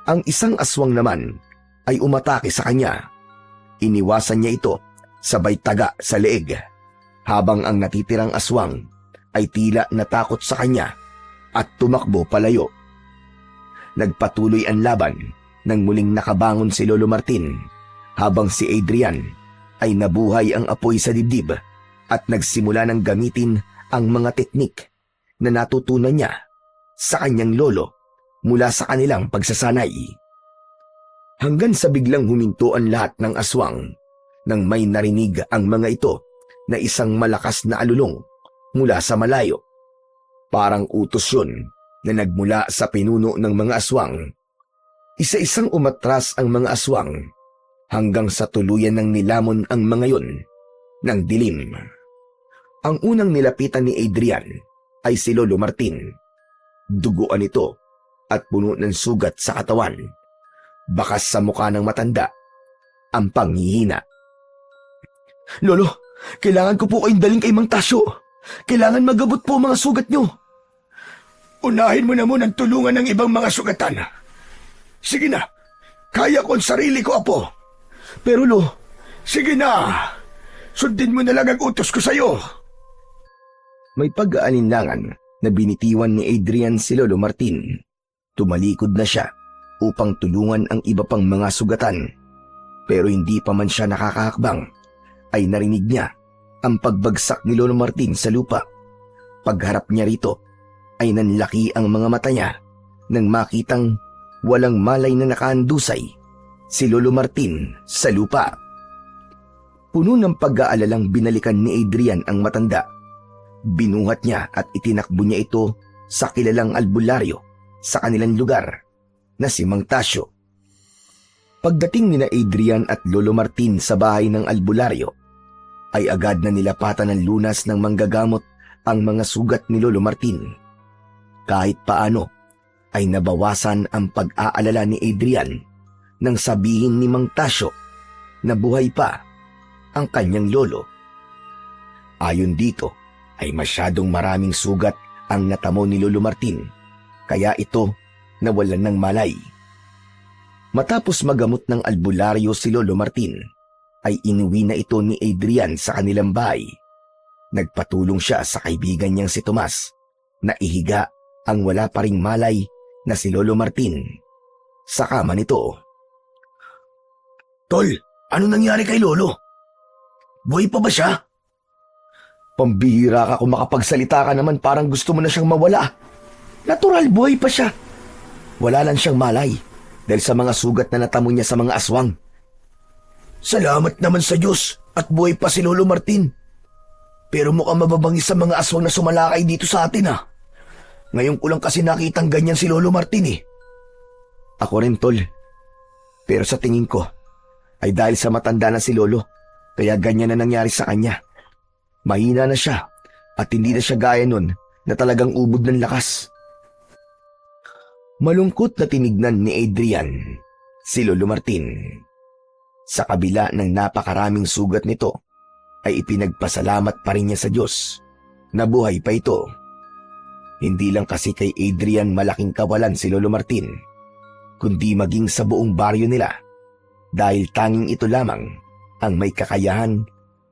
Speaker 1: Ang isang aswang naman ay umatake sa kanya. Iniwasan niya ito sabay taga sa leeg, habang ang natitirang aswang ay tila natakot sa kanya at tumakbo palayo. Nagpatuloy ang laban nang muling nakabangon si Lolo Martin, habang si Adrian ay nabuhay ang apoy sa dibdib at nagsimula ng gamitin ang mga teknik na natutunan niya sa kanyang lolo mula sa kanilang pagsasanay. Hanggang sa biglang huminto ang lahat ng aswang nang may narinig ang mga ito na isang malakas na alulong mula sa malayo. Parang utos yun na nagmula sa pinuno ng mga aswang. Isa-isang umatras ang mga aswang hanggang sa tuluyan ng nilamon ang mga yun ng dilim. Ang unang nilapitan ni Adrian ay si Lolo Martin. Duguan ito at puno ng sugat sa katawan. Bakas sa mukha ng matanda ang panghihina. Lolo, kailangan ko po kayong daling kay Mang Tasyo. Kailangan magabot po ang mga sugat nyo.
Speaker 2: Unahin mo na munang tulungan ng ibang mga sugatan. Sige na, kaya ko ang sarili ko, apo.
Speaker 1: Pero Lo,
Speaker 2: sige na, sundin mo na lang ang utos ko sa'yo.
Speaker 1: May pag-aalinlangan na binitiwan ni Adrian si Lolo Martin. Tumalikod na siya upang tulungan ang iba pang mga sugatan. Pero hindi pa man siya nakakahakbang, ay narinig niya ang pagbagsak ni Lolo Martin sa lupa. Pagharap niya rito, ay nanlaki ang mga mata niya nang makitang walang malay na nakahandusay si Lolo Martin sa lupa. Puno ng pag-aalalang binalikan ni Adrian ang matanda. Binuhat niya at itinakbo niya ito sa kilalang albularyo sa kanilang lugar na si Mang Tasyo. Pagdating ni na Adrian at Lolo Martin sa bahay ng albularyo, ay agad na nilapatan ng lunas ng manggagamot ang mga sugat ni Lolo Martin. Kahit paano ay nabawasan ang pag-aalala ni Adrian nang sabihin ni Mang Tasyo na buhay pa ang kanyang lolo. Ayon dito, ay masyadong maraming sugat ang natamo ni Lolo Martin, kaya ito nawalan ng malay. Matapos magamot ng albularyo si Lolo Martin, ay inuwi na ito ni Adrian sa kanilang bahay. Nagpatulong siya sa kaibigan niyang si Tomas na ihiga ang wala pa ring malay na si Lolo Martin sa kama nito.
Speaker 2: Tol, ano nangyari kay Lolo? Buhay pa ba siya?
Speaker 1: Pambihira ka kung makapagsalita ka naman, parang gusto mo na siyang mawala. Natural, buhay pa siya. Wala lang siyang malay dahil sa mga sugat na natamo niya sa mga aswang.
Speaker 2: Salamat naman sa Diyos at buhay pa si Lolo Martin. Pero mukhang mababangis sa mga aswang na sumalakay dito sa atin Ngayon ko lang kasi nakitang ganyan si Lolo Martin
Speaker 1: Ako rin, Tol. Pero sa tingin ko, ay dahil sa matanda na si Lolo, kaya ganyan na nangyari sa kanya. Mahina na siya at hindi na siya gaya nun na talagang ubod ng lakas. Malungkot na tinignan ni Adrian si Lolo Martin. Sa kabila ng napakaraming sugat nito, ay ipinagpasalamat pa rin niya sa Diyos na buhay pa ito. Hindi lang kasi kay Adrian malaking kawalan si Lolo Martin, kundi maging sa buong baryo nila, dahil tanging ito lamang ang may kakayahan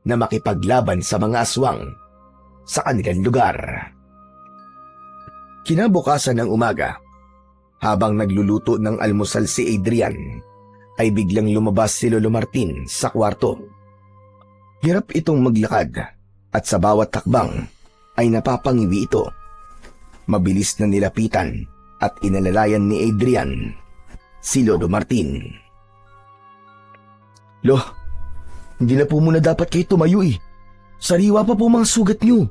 Speaker 1: na makipaglaban sa mga aswang sa kanilang lugar. Kinabukasan ng umaga, habang nagluluto ng almusal si Adrian, ay biglang lumabas si Lolo Martin sa kwarto. Hirap itong maglakad at sa bawat takbang ay napapangiwi ito. Mabilis na nilapitan at inalalayan ni Adrian si Lolo Martin. Lo, hindi na po muna dapat kayo tumayo Sariwa pa po mga sugat nyo.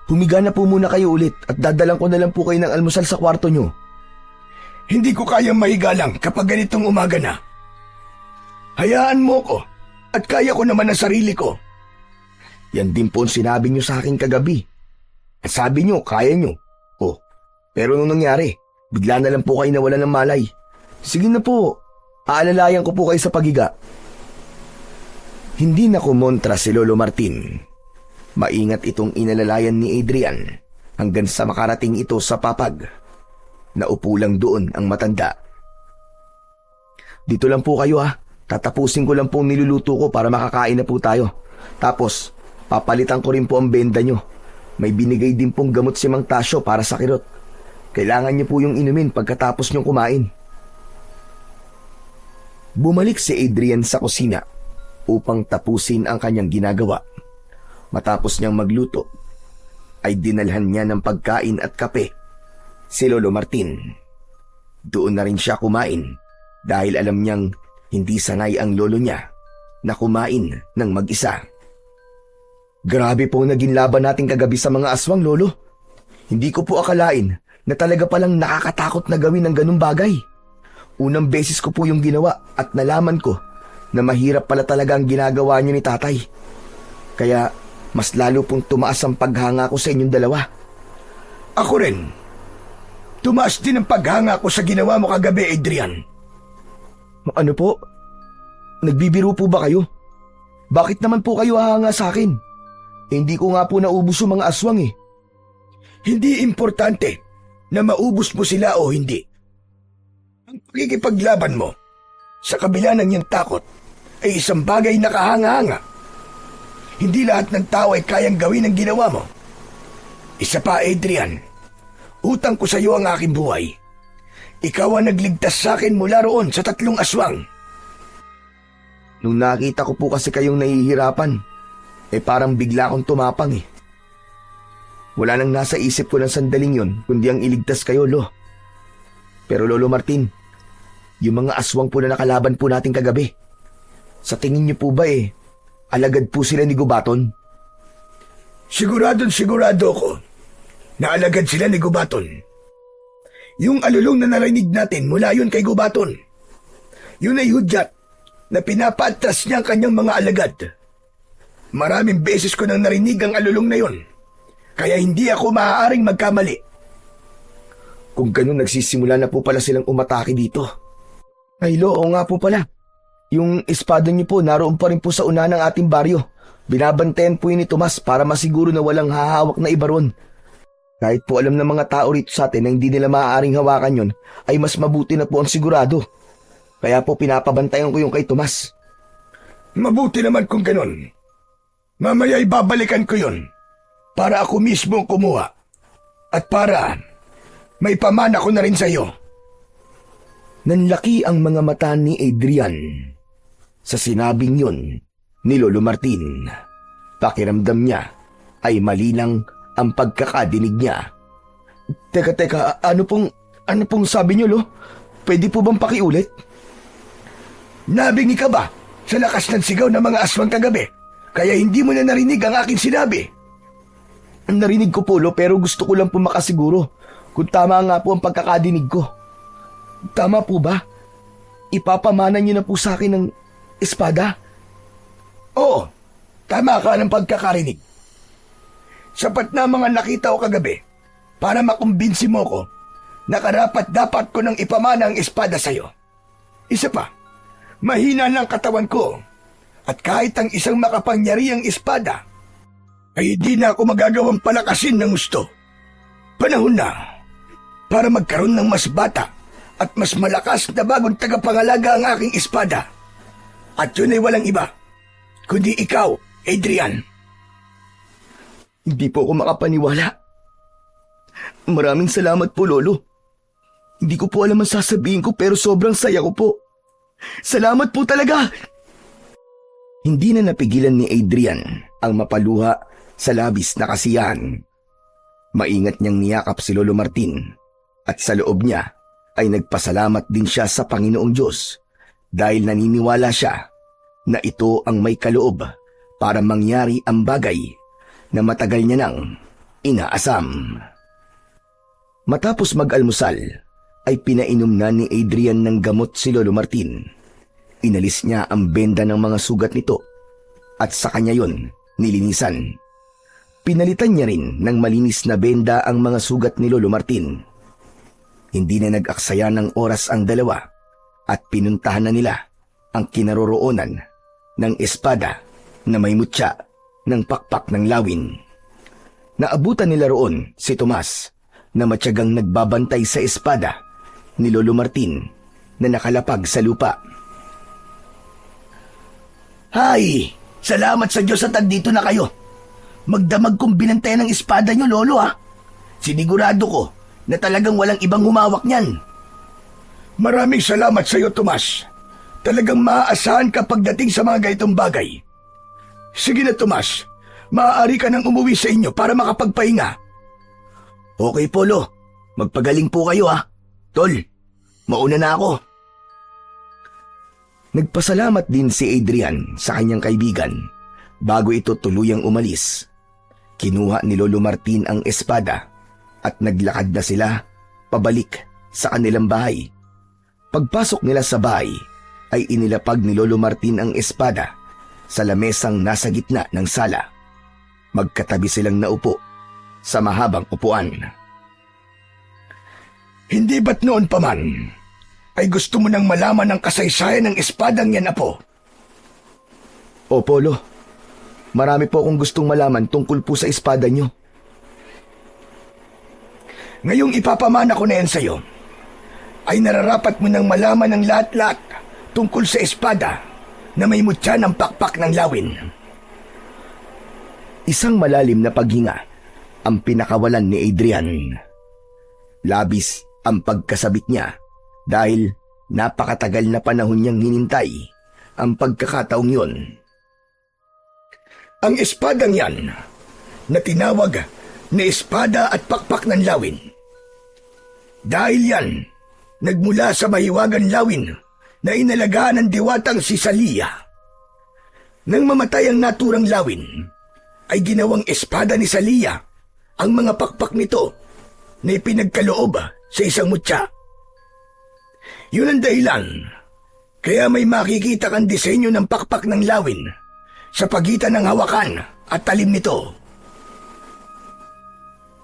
Speaker 1: Humiga na po muna kayo ulit at dadalang ko na lang po kayo ng almusal sa kwarto nyo.
Speaker 2: Hindi ko kayang mahiga lang kapag ganitong umaga na. Hayaan mo ko at kaya ko naman ang sarili ko.
Speaker 1: Yan din po ang sinabi nyo sa akin kagabi. At sabi nyo, kaya nyo. Pero nung nangyari, bigla na lang po kayo nawalan ng malay. Sige na po, aalalayan ko po kayo sa pagiga. Hindi na kumontra si Lolo Martin. Maingat itong inalalayan ni Adrian hanggang sa makarating ito sa papag. Naupo lang doon ang matanda. Dito lang po kayo Tatapusin ko lang po niluluto ko para makakain na po tayo. Tapos, papalitan ko rin po ang benda nyo. May binigay din pong gamot si Mang Tasyo para sa kirot. Kailangan niyo po yung inumin pagkatapos nyong kumain. Bumalik si Adrian sa kusina upang tapusin ang kanyang ginagawa. Matapos niyang magluto, ay dinalhan niya ng pagkain at kape si Lolo Martin. Doon na rin siya kumain dahil alam niyang hindi sanay ang lolo niya na kumain ng mag-isa. Grabe po naging laban natin kagabi sa mga aswang, Lolo. Hindi ko po akalain na talaga palang nakakatakot na gawin ng ganung bagay. Unang beses ko po yung ginawa at nalaman ko na mahirap pala talaga ang ginagawa niyo ni tatay. Kaya mas lalo pong tumaas ang paghanga ko sa inyong dalawa.
Speaker 2: Ako rin. Tumaas din ang paghanga ko sa ginawa mo kagabi, Adrian.
Speaker 1: Ano po? Nagbibiro po ba kayo? Bakit naman po kayo hahanga sa akin? Hindi ko nga po naubos yung mga aswang
Speaker 2: Hindi importante na maubos mo sila o hindi. Ang pakikipaglaban mo sa kabila ng iyong takot ay isang bagay na kahanga-hanga. Hindi lahat ng tao ay kayang gawin ang ginawa mo. Isa pa, Adrian, utang ko sa iyo ang aking buhay. Ikaw ang nagligtas sa akin mula roon sa 3 aswang.
Speaker 1: Nung nakita ko po kasi kayong nahihirapan, parang bigla akong tumapang Wala nang nasa isip ko ng sandaling yon kundi ang iligtas kayo, Lo. Pero Lolo Martin, yung mga aswang po na nakalaban po natin kagabi, sa tingin niyo po ba alagad po sila ni Gubaton?
Speaker 2: Sigurado ko na alagad sila ni Gubaton. Yung alulong na narinig natin mula yun kay Gubaton. Yun ay hudyat na pinapaatras niya ang kanyang mga alagad. Maraming beses ko nang narinig ang alulong na yun. Kaya hindi ako maaaring magkamali.
Speaker 1: Kung ganun, nagsisimula na po pala silang umatake dito. Ay, Lo, oo nga po pala. Yung espada niyo po naroon pa rin po sa una ng ating baryo. Binabantayan po yun ni Tomas para masiguro na walang hahawak na iba ron. Kahit po alam ng mga tao rito sa atin na hindi nila maaaring hawakan yon, ay mas mabuti na po ang sigurado. Kaya po pinapabantayan ko yung kay Tomas.
Speaker 2: Mabuti naman kung ganon. Mamaya ibabalikan ko yon para ako mismo ang kumuha at para may pamana ko na rin sa iyo.
Speaker 1: Nanlaki ang mga mata ni Adrian sa sinabing yun ni Lolo Martin. Pakiramdam niya ay malinang ang pagkakadinig niya. Teka, ano pong sabi niyo, Lo? Pwede po bang pakiulit?
Speaker 2: Nabingi ka ba sa lakas ng sigaw ng mga aswang kagabi? Kaya hindi mo na narinig ang aking sinabi.
Speaker 1: Narinig ko po, Lo, pero gusto ko lang po makasiguro kung tama nga po ang pagkakadinig ko. Tama po ba? Ipapamana niyo na po sa akin ng espada?
Speaker 2: Oo, tama ka ng pagkakarinig. Sapat na mga nakita ko kagabi para makumbinsi mo ko na karapat-dapat ko nang ipamana ang espada sa'yo. Isa pa, mahina ng katawan ko at kahit ang isang makapangyarihang espada ay hindi na ako magagawang palakasin ng gusto. Panahon na para magkaroon ng mas bata at mas malakas na bagong tagapangalaga ang aking espada. At yun ay walang iba kundi ikaw, Adrian.
Speaker 1: Hindi po ako makapaniwala. Maraming salamat po, Lolo. Hindi ko po alam ang sasabihin ko pero sobrang saya ko po. Salamat po talaga! Hindi na napigilan ni Adrian ang mapaluha sa labis na kasiyahan. Maingat niyang niyakap si Lolo Martin at sa loob niya ay nagpasalamat din siya sa Panginoong Diyos dahil naniniwala siya na ito ang may kaloob para mangyari ang bagay na matagal niya nang inaasam. Matapos mag-almusal, ay pinainom na ni Adrian ng gamot si Lolo Martin. Inalis niya ang benda ng mga sugat nito at sa kanya yon nilinisan. Pinalitan niya rin ng malinis na benda ang mga sugat ni Lolo Martin. Hindi na nag-aksaya ng oras ang dalawa at pinuntahan na nila ang kinaroroonan ng espada na may mutya ng pakpak ng lawin. Naabutan nila roon si Tomas na matyagang nagbabantay sa espada ni Lolo Martin na nakalapag sa lupa.
Speaker 2: Hay! Salamat sa Diyos at andito na kayo. Magdamag kong binantayan ng espada niyo, Lolo, ha? Sinigurado ko na talagang walang ibang humawak niyan. Maraming salamat sa iyo, Tomas. Talagang maaasahan ka pagdating sa mga ganitong bagay. Sige na, Tomas. Maaari ka nang umuwi sa inyo para makapagpahinga.
Speaker 1: Okay po, Lo. Magpagaling po kayo, ha? Tol, mauna na ako. Nagpasalamat din si Adrian sa kanyang kaibigan bago ito tuluyang umalis. Kinuha ni Lolo Martin ang espada at naglakad na sila pabalik sa kanilang bahay. Pagpasok nila sa bahay ay inilapag ni Lolo Martin ang espada sa lamesang nasa gitna ng sala. Magkatabi silang naupo sa mahabang upuan.
Speaker 2: Hindi ba't noon pa man ay gusto mo nang malaman ang kasaysayan ng espadang yan, Apo?
Speaker 1: Opo, Lo. Marami po akong gustong malaman tungkol po sa espada nyo.
Speaker 2: Ngayong ipapamana ko na yan sa'yo, ay nararapat mo nang malaman ang lahat-lahat tungkol sa espada na may mutya ng pakpak ng lawin.
Speaker 1: Isang malalim na paghinga ang pinakawalan ni Adrian. Labis ang pagkasabik niya dahil napakatagal na panahon niyang hinintay ang pagkakataong yun.
Speaker 2: Ang espadang yan na tinawag na espada at pakpak ng lawin. Dahil yan, nagmula sa mahiwagang lawin na inalagaan ng diwatang si Salia. Nang mamatay ang naturang lawin, ay ginawang espada ni Salia ang mga pakpak nito na ipinagkaloob sa isang mutya. Yun ang dahilan, kaya may makikita kang disenyo ng pakpak ng lawin sa pagitan ng hawakan at talim nito.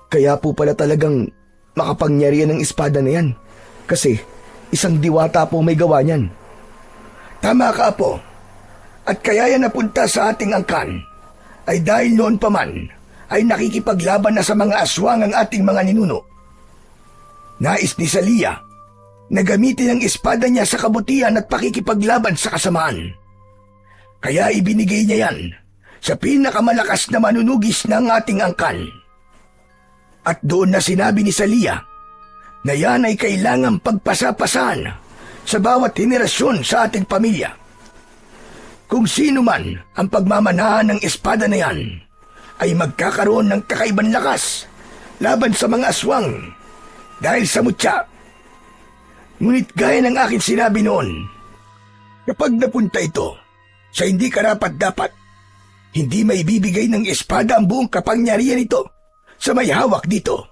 Speaker 1: Kaya po pala talagang makapangyarihan ng espada na yan. Kasi isang diwata po may gawa niyan.
Speaker 2: Tama ka, Apo. At kaya yan napunta sa ating angkan ay dahil noon pa man ay nakikipaglaban na sa mga aswang ang ating mga ninuno. Nais ni Salia na gamitin ang espada niya sa kabutihan at pakikipaglaban sa kasamaan. Kaya ibinigay niya yan sa pinakamalakas na manunugis ng ating angkan. At doon na sinabi ni Salia na yan ay kailangang pagpasapasan sa bawat henerasyon sa ating pamilya. Kung sino man ang pagmamanahan ng espada na yan ay magkakaroon ng kakaibang lakas laban sa mga aswang dahil sa mutya. Ngunit gaya ng aking sinabi noon, kapag napunta ito sa hindi karapat-dapat, hindi may bibigay ng espada ang buong kapangyarihan nito sa may hawak dito.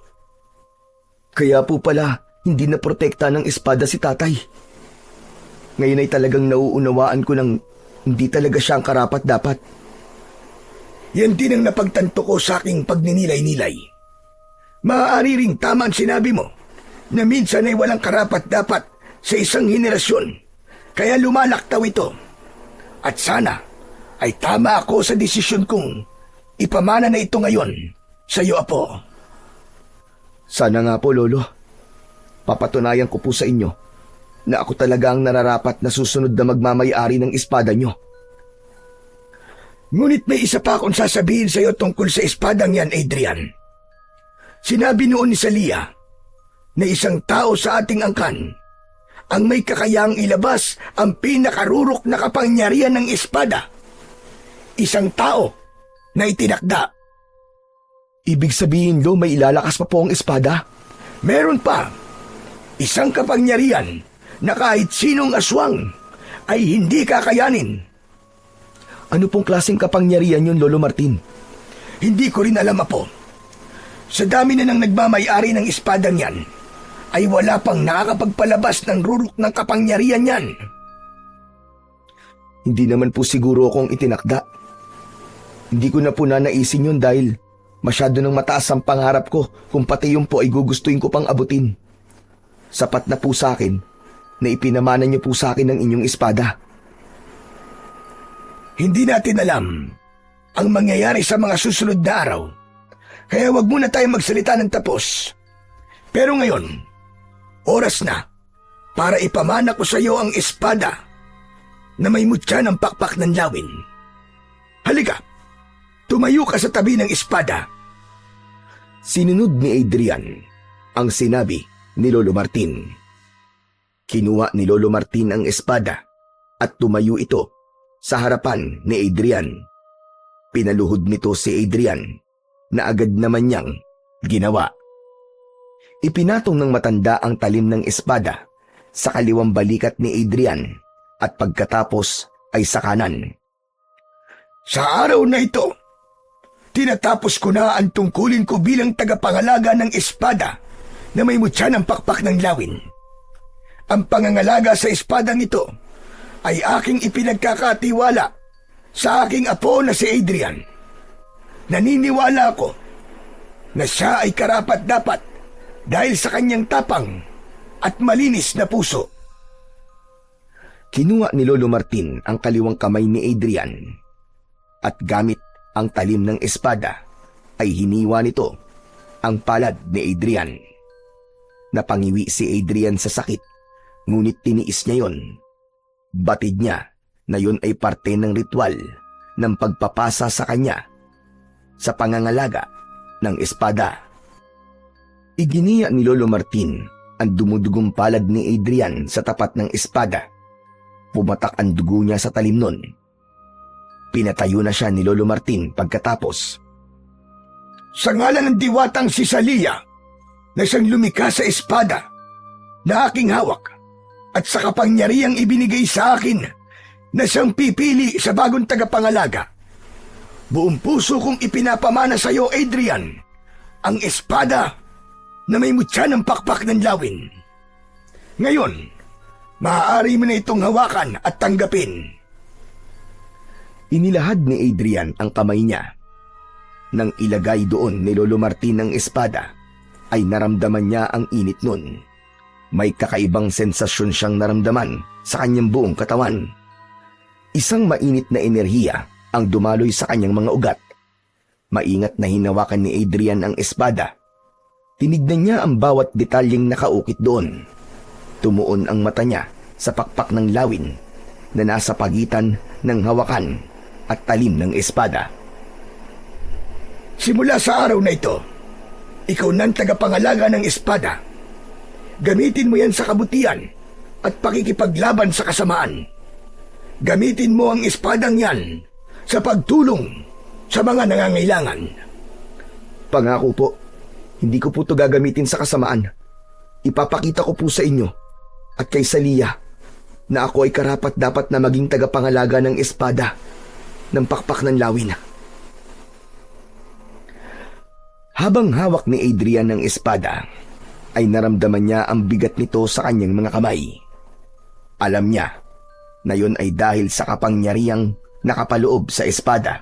Speaker 1: Kaya po pala, hindi na protekta ng espada si tatay. Ngayon ay talagang nauunawaan ko ng hindi talaga siya ang karapat-dapat.
Speaker 2: Yan din ang napagtanto ko sa aking pagninilay-nilay. Maaari ring tama ang sinabi mo na minsan ay walang karapat-dapat sa isang henerasyon, kaya lumalaktaw ito. At sana ay tama ako sa desisyon kong ipamana na ito ngayon sa iyo, Apo.
Speaker 1: Sana nga po, Lolo. Papatunayan ko po sa inyo na ako talaga ang nararapat na susunod na magmamay-ari ng espada nyo.
Speaker 2: Ngunit may isa pa akong sasabihin sa iyo tungkol sa espadang yan, Adrian. Sinabi noon ni Salia na isang tao sa ating angkan ang may kakayahang ilabas ang pinakarurok na kapangyarihan ng espada. Isang tao na itinakda.
Speaker 1: Ibig sabihin, Lo, may ilalakas pa po ang espada?
Speaker 2: Meron pa. Isang kapangyarihan na kahit sinong aswang ay hindi kakayanin.
Speaker 1: Ano pong klaseng kapangyarihan yun, Lolo Martin?
Speaker 2: Hindi ko rin alam, Apo. Sa dami na ng nagmamay-ari ng espadang yan, ay wala pang nakakapagpalabas ng rurok ng kapangyarihan yan.
Speaker 1: Hindi naman po siguro akong itinakda. Hindi ko na po nanaisin yun dahil masyado nang mataas ang pangarap ko kung pati yun po ay gugustuhin ko pang abutin. Sapat na po sa akin na ipinamana niyo po sa akin ang inyong espada.
Speaker 2: Hindi natin alam ang mangyayari sa mga susunod na araw, kaya wag muna tayong magsalita ng tapos. Pero ngayon, oras na para ipamana ko sa iyo ang espada na may mutya ng pakpak ng lawin. Halika, tumayo ka sa tabi ng espada.
Speaker 1: Sinunod ni Adrian ang sinabi ni Lolo Martin. Kinuha ni Lolo Martin ang espada at tumayo ito sa harapan ni Adrian. Pinaluhod nito si Adrian na agad naman niyang ginawa. Ipinatong ng matanda ang talim ng espada sa kaliwang balikat ni Adrian at pagkatapos ay sa kanan.
Speaker 2: Sa araw na ito, tinatapos ko na ang tungkulin ko bilang tagapangalaga ng espada na may mutya ng pakpak ng lawin. Ang pangangalaga sa espadang ito ay aking ipinagkakatiwala sa aking apo na si Adrian. Naniniwala ako na siya ay karapat-dapat dahil sa kanyang tapang at malinis na puso.
Speaker 1: Kinuha ni Lolo Martin ang kaliwang kamay ni Adrian at gamit ang talim ng espada ay hiniwa nito ang palad ni Adrian. Napangiwi si Adrian sa sakit, ngunit tiniis niya yon. Batid niya na yon ay parte ng ritual ng pagpapasa sa kanya sa pangangalaga ng espada. Iginiya ni Lolo Martin ang dumudugong palad ni Adrian sa tapat ng espada. Pumatak ang dugo niya sa talim nun. Pinatayo na siya ni Lolo Martin pagkatapos.
Speaker 2: Sa ngalan ng diwatang si Salia na siyang lumikha sa espada na aking hawak at sa kapangyarihang ibinigay sa akin na siyang pipili sa bagong tagapangalaga, buong puso kong ipinapamana sa iyo, Adrian, ang espada na may mutya ng pakpak ng lawin. Ngayon, maaari mo na itong hawakan at tanggapin.
Speaker 1: Inilahad ni Adrian ang kamay niya. Nang ilagay doon ni Lolo Martin ang espada, ay naramdaman niya ang init nun. May kakaibang sensasyon siyang naramdaman sa kanyang buong katawan. Isang mainit na enerhiya ang dumaloy sa kanyang mga ugat Maingat na hinawakan ni Adrian ang espada. Tinignan niya ang bawat detalyeng nakaukit doon. Tumuon ang mata niya sa pakpak ng lawin na nasa pagitan ng hawakan at talim ng espada.
Speaker 2: Simula sa araw na ito, ikaw nang tagapangalaga ng espada. Gamitin mo yan sa kabutihan at pakikipaglaban sa kasamaan. Gamitin mo ang espadang yan sa pagtulong sa mga nangangailangan.
Speaker 1: Pangako po, hindi ko po ito gagamitin sa kasamaan. Ipapakita ko po sa inyo at kay Salia na ako ay karapat-dapat na maging tagapangalaga ng espada ng pakpak ng lawin. Habang hawak ni Adrian ang espada, ay naramdaman niya ang bigat nito sa kanyang mga kamay. Alam niya na yun ay dahil sa kapangyarihang nakapaloob sa espada.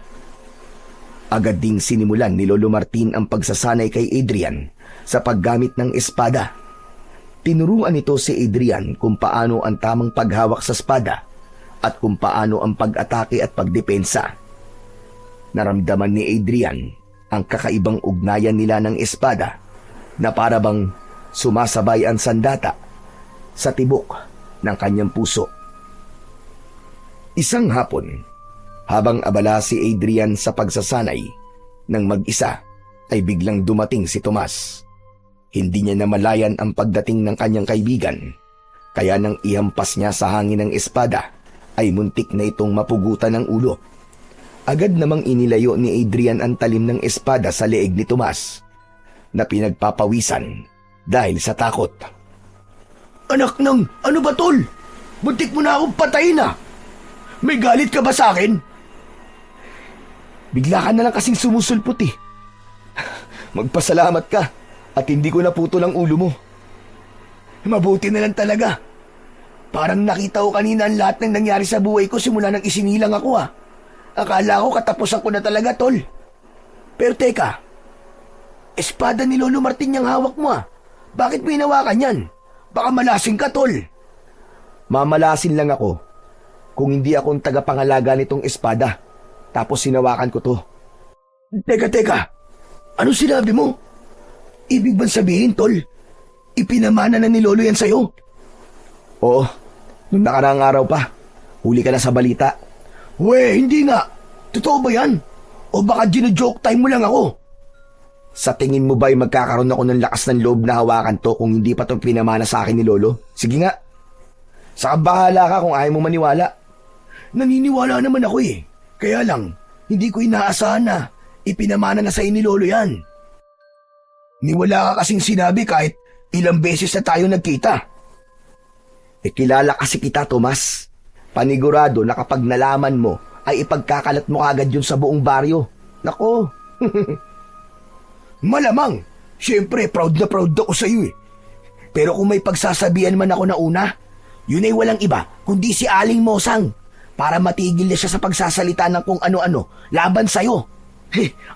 Speaker 1: Agad ding sinimulan ni Lolo Martin ang pagsasanay kay Adrian sa paggamit ng espada. Tinuruan nito si Adrian kung paano ang tamang paghawak sa espada at kung paano ang pag-atake at pagdepensa. Naramdaman ni Adrian ang kakaibang ugnayan nila ng espada na para bang sumasabay ang sandata sa tibok ng kanyang puso. Isang hapon, habang abala si Adrian sa pagsasanay ng mag-isa, ay biglang dumating si Tomas. Hindi niya namalayan ang pagdating ng kanyang kaibigan, kaya nang ihampas niya sa hangin ng espada, ay muntik na itong mapugutan ng ulo. Agad namang inilayo ni Adrian ang talim ng espada sa leeg ni Tomas, na pinagpapawisan dahil sa takot.
Speaker 2: Anak ng, ano ba tol? Buntik mo na akong patayin ah! May galit ka ba sa akin?
Speaker 1: Bigla ka na lang kasing sumusulpot eh. Magpasalamat ka at hindi ko naputol ang ulo mo.
Speaker 2: Mabuti na lang talaga. Parang nakita ko kanina ang lahat ng nangyari sa buhay ko simula nang isinilang ako ah. Akala ko katapusan ko na talaga, tol. Pero teka, espada ni Lolo Martin yung hawak mo ah. Bakit mo hinawakan yan? Baka malasing ka, tol.
Speaker 1: Mamalasin lang ako kung hindi akong tagapangalaga nitong espada. Tapos sinawakan ko to.
Speaker 2: Teka. Ano sinabi mo? Ibig bang sabihin, tol? Ipinamana na ni Lolo yan sa'yo?
Speaker 1: Oo, nung nakaraang araw pa. Huli ka na sa balita.
Speaker 2: Hindi nga. Totoo ba yan? O baka gino-joke time mo lang ako?
Speaker 1: Sa tingin mo ba'y magkakaroon ako ng lakas ng loob na hawakan to kung hindi pa itong pinamana sa akin ni Lolo? Sige nga. Saka bahala ka kung ayaw mo maniwala.
Speaker 2: Naniniwala naman ako eh. Kaya lang, hindi ko inaasahan na ipinamana na sa'yo ni Lolo yan. Niwala ka kasing sinabi kahit ilang beses na tayo nagkita.
Speaker 1: Kilala kasi kita, Tomas. Panigurado na kapag nalaman mo, ay ipagkakalat mo agad yun sa buong baryo. Nako.
Speaker 2: Malamang. Siyempre, proud na proud ako sa iyo eh. Pero kung may pagsasabihan man ako na una, yun ay walang iba kundi si Aling Mosang para matigil niya siya sa pagsasalita ng kung ano-ano laban sa'yo.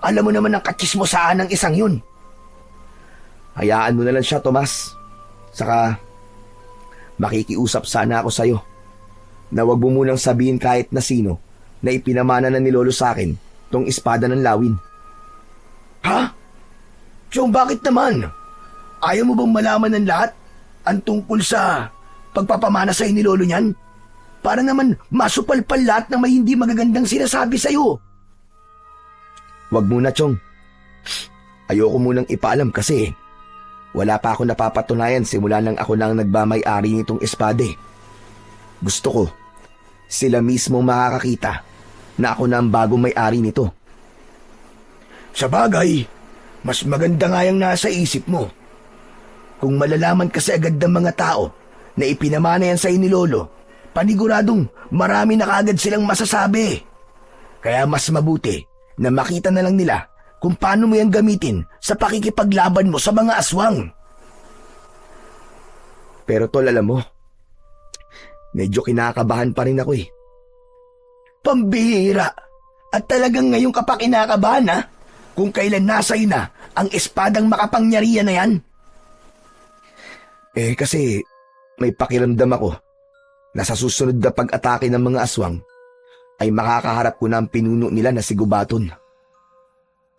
Speaker 2: Alam mo naman ang katsismosaan ng isang yun.
Speaker 1: Hayaan mo na lang siya, Tomas. Saka, makikiusap sana ako sa'yo na wag mo munang sabihin kahit na sino na ipinamana na ni Lolo sa akin tong espada ng lawin.
Speaker 2: Ha? Chong, bakit naman? Ayaw mo bang malaman ng lahat ang tungkol sa pagpapamana sa'yo ni Lolo niyan? Para naman masupalpal lahat ng may hindi magagandang sinasabi sa'yo.
Speaker 1: Wag muna, Chong. Ayoko munang ipaalam kasi wala pa ako napapatunayan simula nang ako lang nagmamay-ari nitong espade. Gusto ko, sila mismo makakakita na ako na ang bagong may-ari nito.
Speaker 2: Sa bagay, mas maganda nga yung nasa isip mo. Kung malalaman kasi agad ng mga tao na ipinamana yan sa'yo ni Lolo, paniguradong marami na kaagad silang masasabi. Kaya mas mabuti na makita na lang nila kung paano mo yan gamitin sa pakikipaglaban mo sa mga aswang.
Speaker 1: Pero tol, alam mo, medyo kinakabahan pa rin ako eh.
Speaker 2: Pambihira! At talagang ngayon ka pa kinakabahan ha? Kung kailan nasa'yo na ang espadang makapangyarihan na yan?
Speaker 1: Kasi may pakiramdam ako na sa susunod na pag-atake ng mga aswang ay makakaharap ko na ang pinuno nila na si Gubaton.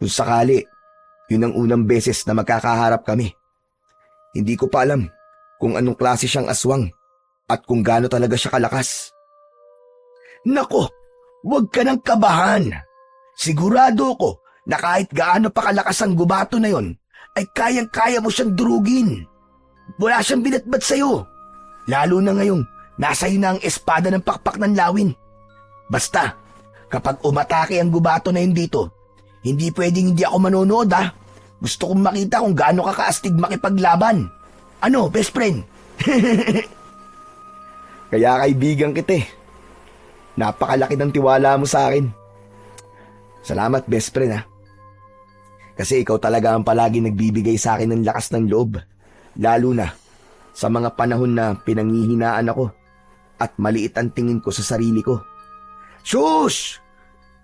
Speaker 1: Kung sakali, yun ang unang beses na magkakaharap kami. Hindi ko pa alam kung anong klase siyang aswang at kung gaano talaga siya kalakas.
Speaker 2: Nako, huwag ka nang kabahan. Sigurado ko na kahit gaano pa kalakas ang gubato na yon, ay kayang-kaya mo siyang durugin. Wala siyang binatbat sa'yo. Lalo na ngayong nasa iyo na ang espada ng pakpak ng lawin. Basta, kapag umatake ang gubato na yun dito, hindi pwedeng hindi ako manonood ha. Gusto kong makita kung gaano ka kaastig makipaglaban. Ano, best friend?
Speaker 1: Kaya kaibigan kita eh. Napakalaki ng tiwala mo sa akin. Salamat best friend ha. Kasi ikaw talaga ang palagi nagbibigay sa akin ng lakas ng loob. Lalo na sa mga panahon na pinanghihinaan ako at maliit ang tingin ko sa sarili ko.
Speaker 2: Sus!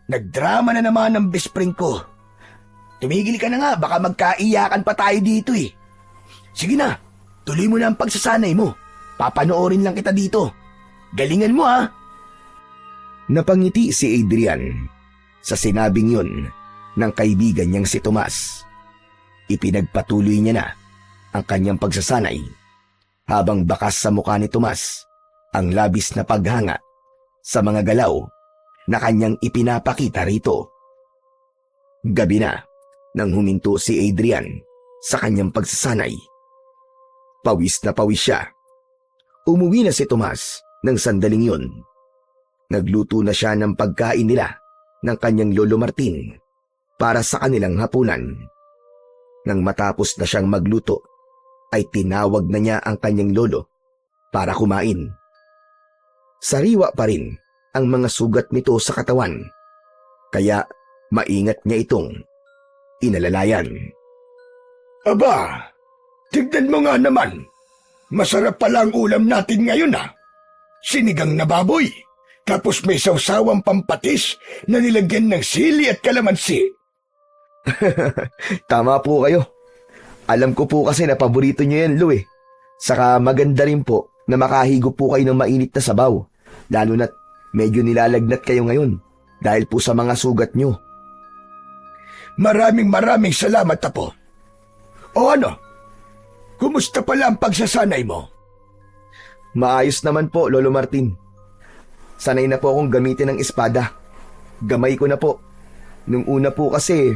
Speaker 2: Nagdrama na naman ang best friend ko. Tumigil ka na nga, baka magkaiyakan pa tayo dito eh. Sige na, tuloy mo na ang pagsasanay mo. Papanoorin lang kita dito. Galingan mo ha.
Speaker 1: Napangiti si Adrian sa sinabing yun ng kaibigan niyang si Tomas. Ipinagpatuloy niya na ang kanyang pagsasanay habang bakas sa mukha ni Tomas ang labis na paghanga sa mga galaw na kanyang ipinapakita rito. Gabi na nang huminto si Adrian sa kanyang pagsasanay. Pawis na pawis siya. Umuwi na si Tomas ng sandaling yun. Nagluto na siya ng pagkain nila ng kanyang Lolo Martin para sa kanilang hapunan. Nang matapos na siyang magluto, ay tinawag na niya ang kanyang lolo para kumain. Sariwa pa rin ang mga sugat nito sa katawan, kaya maingat niya itong inalalayan.
Speaker 2: Aba, tignan mo nga naman. Masarap pala ang ulam natin ngayon ha. Sinigang na baboy, tapos may sawsawang pampatis na nilagyan ng sili at kalamansi.
Speaker 1: Tama po kayo. Alam ko po kasi na paborito niyo yan, Lo eh. Saka maganda rin po na makahigop po kayo ng mainit na sabaw, lalo na't medyo nilalagnat kayo ngayon dahil po sa mga sugat niyo.
Speaker 2: Maraming salamat Apo. O ano? Kumusta pala ang pagsasanay mo?
Speaker 1: Maayos naman po, Lolo Martin. Sanay na po akong gamitin ng espada. Gamay ko na po. Nung una po kasi,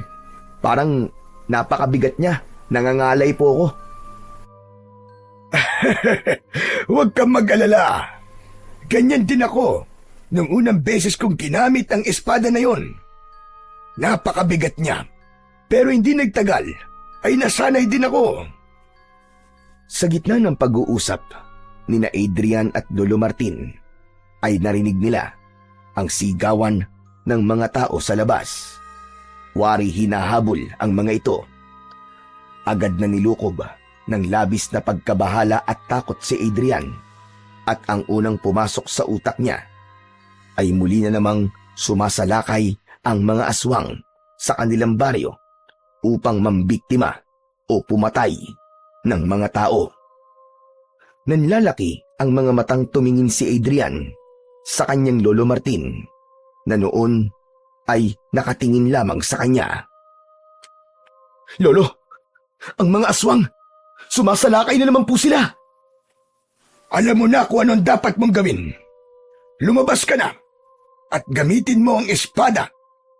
Speaker 1: parang napakabigat niya. Nangangalay po ako.
Speaker 2: Huwag kang mag-alala. Ganyan din ako. Nung unang beses kong ginamit ang espada na yon. Napakabigat niya. Pero hindi nagtagal, ay nasanay din ako.
Speaker 1: Sa gitna ng pag-uusap nina Adrian at Lolo Martin, ay narinig nila ang sigawan ng mga tao sa labas. Wari hinahabol ang mga ito. Agad na nilukob ng labis na pagkabahala at takot si Adrian, at ang unang pumasok sa utak niya ay muli na namang sumasalakay ang mga aswang sa kanilang baryo upang mambiktima o pumatay ng mga tao. Nanlalaki ang mga matang tumingin si Adrian sa kanyang Lolo Martin na noon ay nakatingin lamang sa kanya.
Speaker 2: Lolo, ang mga aswang, sumasalakay na naman po sila. Alam mo na kung anong dapat mong gawin. Lumabas ka na at gamitin mo ang espada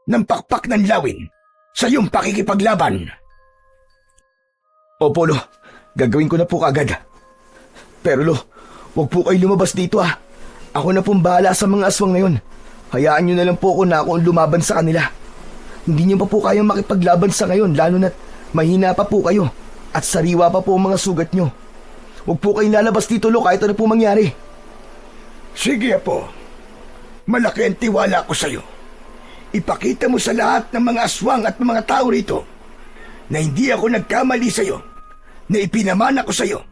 Speaker 2: ng pakpak ng lawin sa iyong pakikipaglaban.
Speaker 1: Opo, Lo. Gagawin ko na po kagad. Pero Lo, huwag po kayo lumabas dito ah. Ako na pong bahala sa mga aswang na yun. Hayaan nyo na lang po ako na ako ang lumaban sa kanila. Hindi nyo pa po kayang makipaglaban sa ngayon, lalo na't mahina pa po kayo at sariwa pa po ang mga sugat nyo. Huwag po kayong lalabas dito, Lo, kahit ano po mangyari.
Speaker 2: Sige, Apo. Malaki ang tiwala ko sa iyo. Ipakita mo sa lahat ng mga aswang at mga tao rito na hindi ako nagkamali sa iyo, na ipinamana ko sa iyo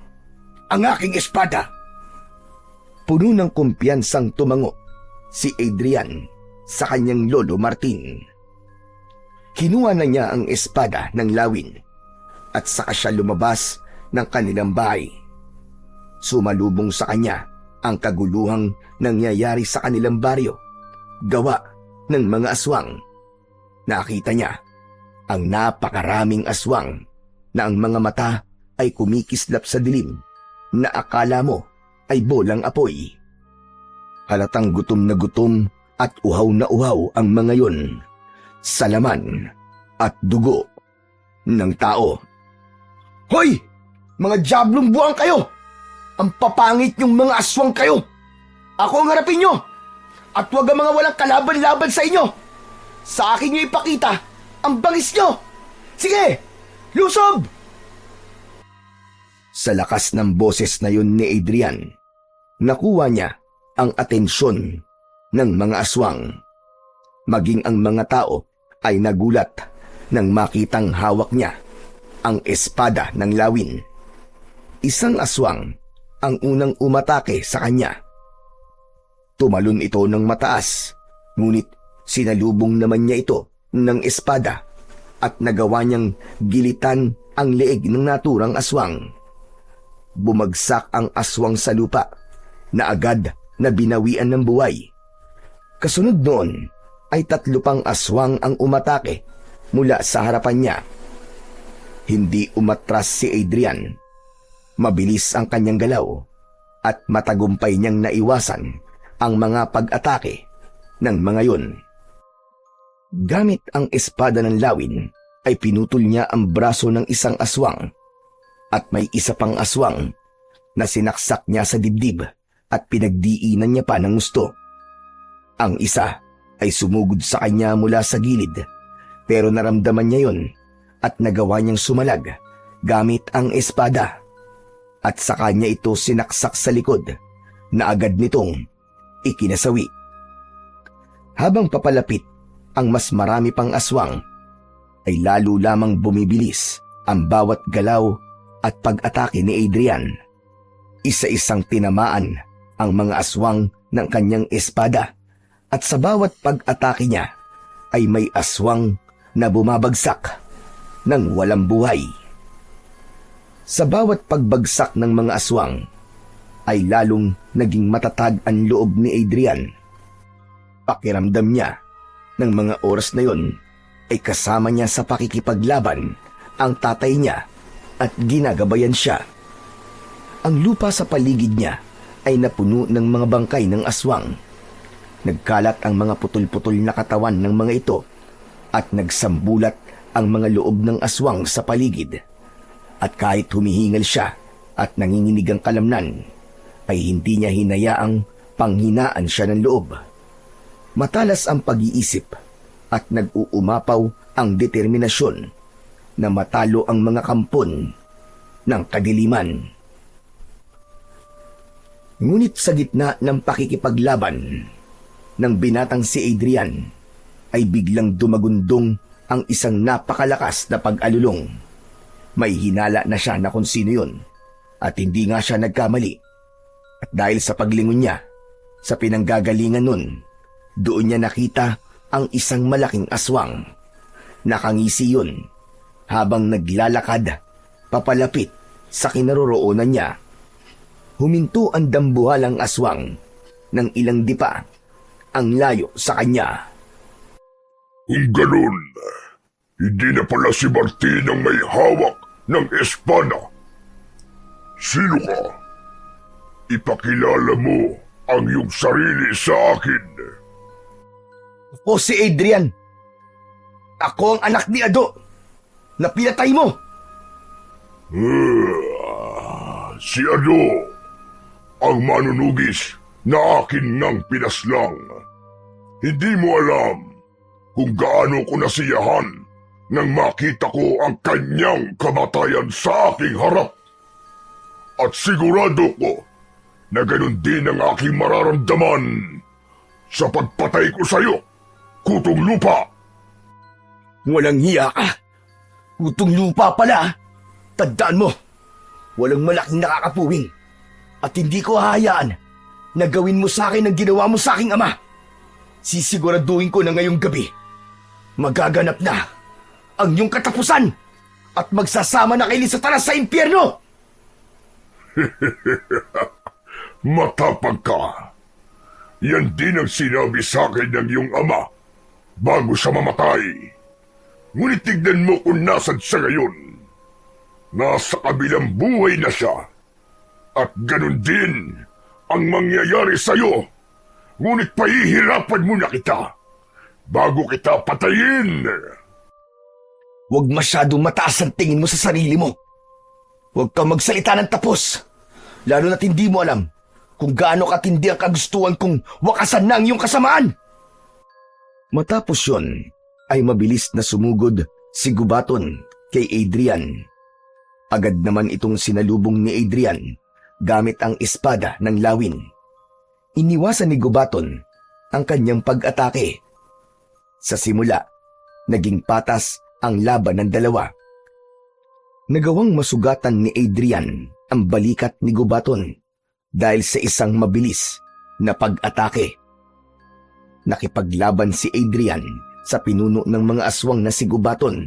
Speaker 2: ang aking espada.
Speaker 1: Puno ng kumpiyansang tumango si Adrian sa kanyang Lolo Martin. Kinuha na niya ang espada ng lawin at saka siya lumabas ng kanilang bahay. Sumalubong sa kanya ang kaguluhang nangyayari sa kanilang baryo, gawa ng mga aswang. Nakita niya ang napakaraming aswang na ang mga mata ay kumikislap sa dilim na akala mo ay bolang apoy. Halatang gutom na gutom at uhaw na uhaw ang mga yon sa laman at dugo ng tao.
Speaker 2: Hoy! Mga diablong buwang kayo! Ang papangit yung mga aswang kayo! Ako ang harapin nyo! At huwag ang mga walang kalaban-laban sa inyo! Sa akin nyo ipakita ang bangis nyo! Sige! Lusob!
Speaker 1: Sa lakas ng boses na yun ni Adrian, nakuha niya ang atensyon ng mga aswang. Maging ang mga tao ay nagulat nang makitang hawak niya ang espada ng lawin. Isang aswang ang unang umatake sa kanya. Tumalon ito ng mataas, ngunit sinalubong naman niya ito ng espada at nagawa niyang gilitan ang leeg ng naturang aswang. Bumagsak ang aswang sa lupa na agad na binawian ng buhay. Kasunod noon ay 3 pang aswang ang umatake mula sa harapan niya. Hindi umatras si Adrian. Mabilis ang kanyang galaw at matagumpay niyang naiwasan ang mga pag-atake ng mga yun. Gamit ang espada ng lawin ay pinutol niya ang braso ng isang aswang at may isa pang aswang na sinaksak niya sa dibdib at pinagdiinan niya pa ng gusto. Ang isa ay sumugod sa kanya mula sa gilid pero naramdaman niya yon at nagawa niyang sumalag gamit ang espada at sa kanya ito sinaksak sa likod na agad nitong ikinasawi. Habang papalapit ang mas marami pang aswang, ay lalo lamang bumibilis ang bawat galaw at pag-atake ni Adrian. Isa-isang tinamaan ang mga aswang ng kanyang espada at sa bawat pag-atake niya ay may aswang na bumabagsak ng walang buhay. Sa bawat pagbagsak ng mga aswang ay lalong naging matatag ang loob ni Adrian. Pakiramdam niya ng mga oras na yon ay kasama niya sa pakikipaglaban ang tatay niya at ginagabayan siya. Ang lupa sa paligid niya ay napuno ng mga bangkay ng aswang. Nagkalat ang mga putol-putol na katawan ng mga ito at nagsambulat ang mga loob ng aswang sa paligid. At kahit humihingal siya at nanginginig ang kalamnan, ay hindi niya hinayaang panghinaan siya ng loob. Matalas ang pag-iisip at nag-uumapaw ang determinasyon na matalo ang mga kampon ng kadiliman. Ngunit sa gitna ng pakikipaglaban ng binatang si Adrian, ay biglang dumagundong ang isang napakalakas na pag-alulong. May hinala na siya na kung sino yun at hindi nga siya nagkamali. At dahil sa paglingon niya sa pinanggagalingan nun, doon niya nakita ang isang malaking aswang. Nakangisi yun habang naglalakad papalapit sa kinaroroonan niya. Huminto ang dambuhalang aswang ng ilang dipa ang layo sa kanya.
Speaker 3: Kung ganun, hindi na pala si Martin ang may hawak ng espada. Sino ka? Ipakilala mo ang iyong sarili sa akin.
Speaker 2: Ako si Adrian. Ako ang anak ni Ado na pinatay mo.
Speaker 3: Si Ado, ang manunugis na akin nang pinaslang. Hindi mo alam kung gaano ko nasiyahan nang makita ko ang kanyang kamatayan sa aking harap. At sigurado ko na ganun din ang aking mararamdaman sa pagpatay ko sa iyo, Kutong Lupa.
Speaker 2: Walang hiya ka. Kutong Lupa pala. Tandaan mo, walang malaking nakakapuwing. At hindi ko hahayaan na gawin mo sa akin ang ginawa mo sa aking ama. Sisiguraduhin ko na ngayong gabi, magaganap na ang iyong katapusan at magsasama na kayo ni Satanas sa impyerno!
Speaker 3: Matapang ka. Yan din ang sinabi sa akin ng iyong ama bago siya mamatay. Ngunit tignan mo kung nasan siya ngayon. Nasa kabilang buhay na siya. At ganun din ang mangyayari sa'yo. Ngunit pahihirapan mo na kita bago kita patayin.
Speaker 1: Huwag masyadong mataas ang tingin mo sa sarili mo. Huwag kang magsalita ng tapos. Lalo na't hindi mo alam kung gaano katindi ang kagustuhan kong wakasan na ang iyong kasamaan. Matapos yon, ay mabilis na sumugod si Gubaton kay Adrian. Agad naman itong sinalubong ni Adrian gamit ang espada ng lawin. Iniwasan ni Gubaton ang kanyang pag-atake. Sa simula, naging patas ang laban ng dalawa. Nagawang masugatan ni Adrian ang balikat ni Gubaton dahil sa isang mabilis na pag-atake. Nakipaglaban si Adrian sa pinuno ng mga aswang na si Gubaton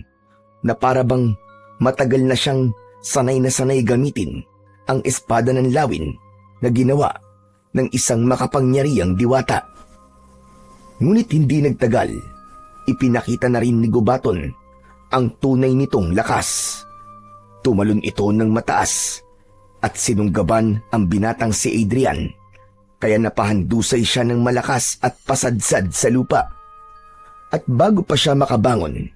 Speaker 1: na parabang matagal na siyang sanay na sanay gamitin ang espada ng lawin na ginawa ng isang makapangyarihang diwata. Ngunit hindi nagtagal, ipinakita na rin ni Gubaton ang tunay nitong lakas. Tumalon ito ng mataas at sinunggaban ang binatang si Adrian, kaya napahandusay siya ng malakas at pasadsad sa lupa. At bago pa siya makabangon,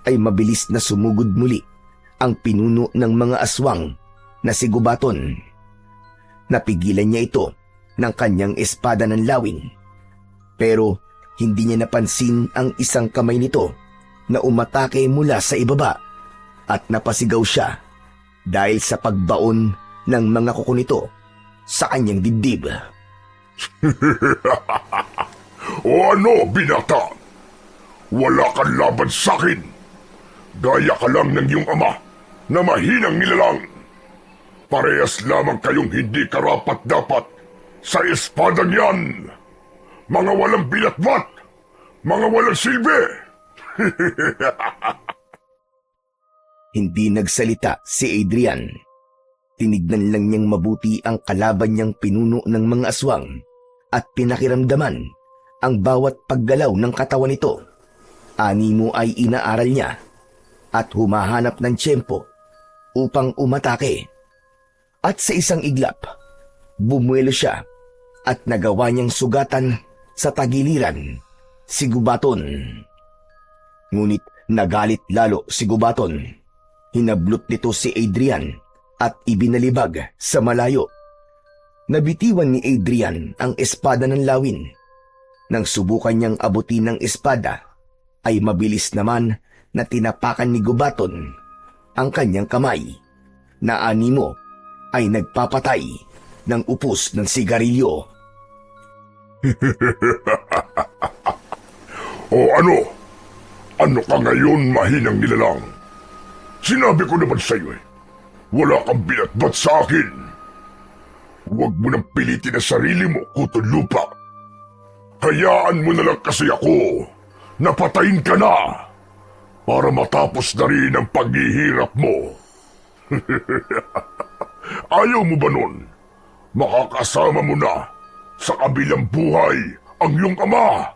Speaker 1: ay mabilis na sumugod muli ang pinuno ng mga aswang na si Gubaton. Napigilan niya ito ng kanyang espada ng lawin, pero hindi niya napansin ang isang kamay nito na umatake mula sa ibaba at napasigaw siya dahil sa pagbaon ng mga kuko nito sa kanyang dibdib.
Speaker 3: O ano, binata? Wala kang laban sa'kin. Gaya ka lang ng iyong ama na mahinang nilalang. Parehas lamang kayong hindi karapat-dapat sa espadang yan. Mga walang binatbat, mga walang silbi.
Speaker 1: Hindi nagsalita si Adrian. Tinignan lang niyang mabuti ang kalaban niyang pinuno ng mga aswang at pinakiramdaman ang bawat paggalaw ng katawan nito. Animo ay inaaral niya at humahanap ng tiyempo upang umatake. At sa isang iglap, bumuelo siya at nagawa niyang sugatan sa tagiliran si Gubaton. Ngunit nagalit lalo si Gubaton. Hinablot nito si Adrian at ibinalibag sa malayo. Nabitiwan ni Adrian ang espada ng lawin. Nang subukan niyang abutin ng espada, ay mabilis naman na tinapakan ni Gubaton ang kanyang kamay na animo ay nagpapatay ng upos ng sigarilyo.
Speaker 3: O ano? Ano ka ngayon, mahinang nilalang? Sinabi ko naman sa iyo wala kang binatbat sa akin. Huwag mo nang pilitin ang sarili mo, kutol lupa. Hayaan mo na lang kasi ako. Napatayin ka na para matapos na rin ang paghihirap mo. Ayaw mo ba nun? Makakasama mo na sa kabilang buhay ang iyong ama.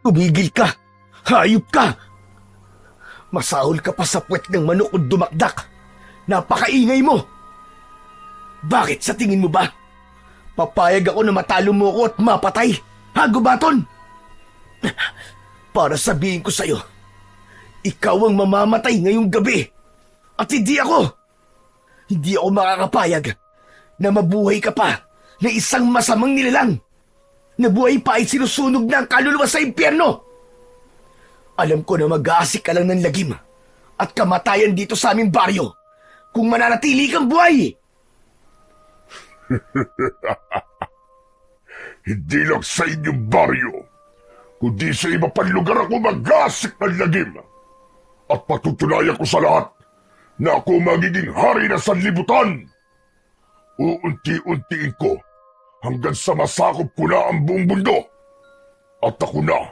Speaker 1: Tumigil ka! Hayop ka! Masahol ka pa sa puwet ng manok o dumakdak. Napakaingay mo! Bakit sa tingin mo ba? Papayag ako na matalo mo ako at mapatay, ha, Gubaton? Para sabihin ko sa'yo, ikaw ang mamamatay ngayong gabi at hindi ako. Hindi ako makakapayag na mabuhay ka pa na isang masamang nilalang. Nabuhay pa ay sinusunog na ang kaluluwa sa impyerno. Alam ko na mag-aasik ka lang ng lagim at kamatayan dito sa aming baryo kung mananatili kang buhay.
Speaker 3: Hindi lang sa inyong baryo, kundi sa iba pang lugar ako mag-aasik ng lagim. At patutunayan ko sa lahat na ako magiging hari ng sanlibutan. Uunti-untiin ko hanggang sa masakop ko na ang buong mundo. At ako na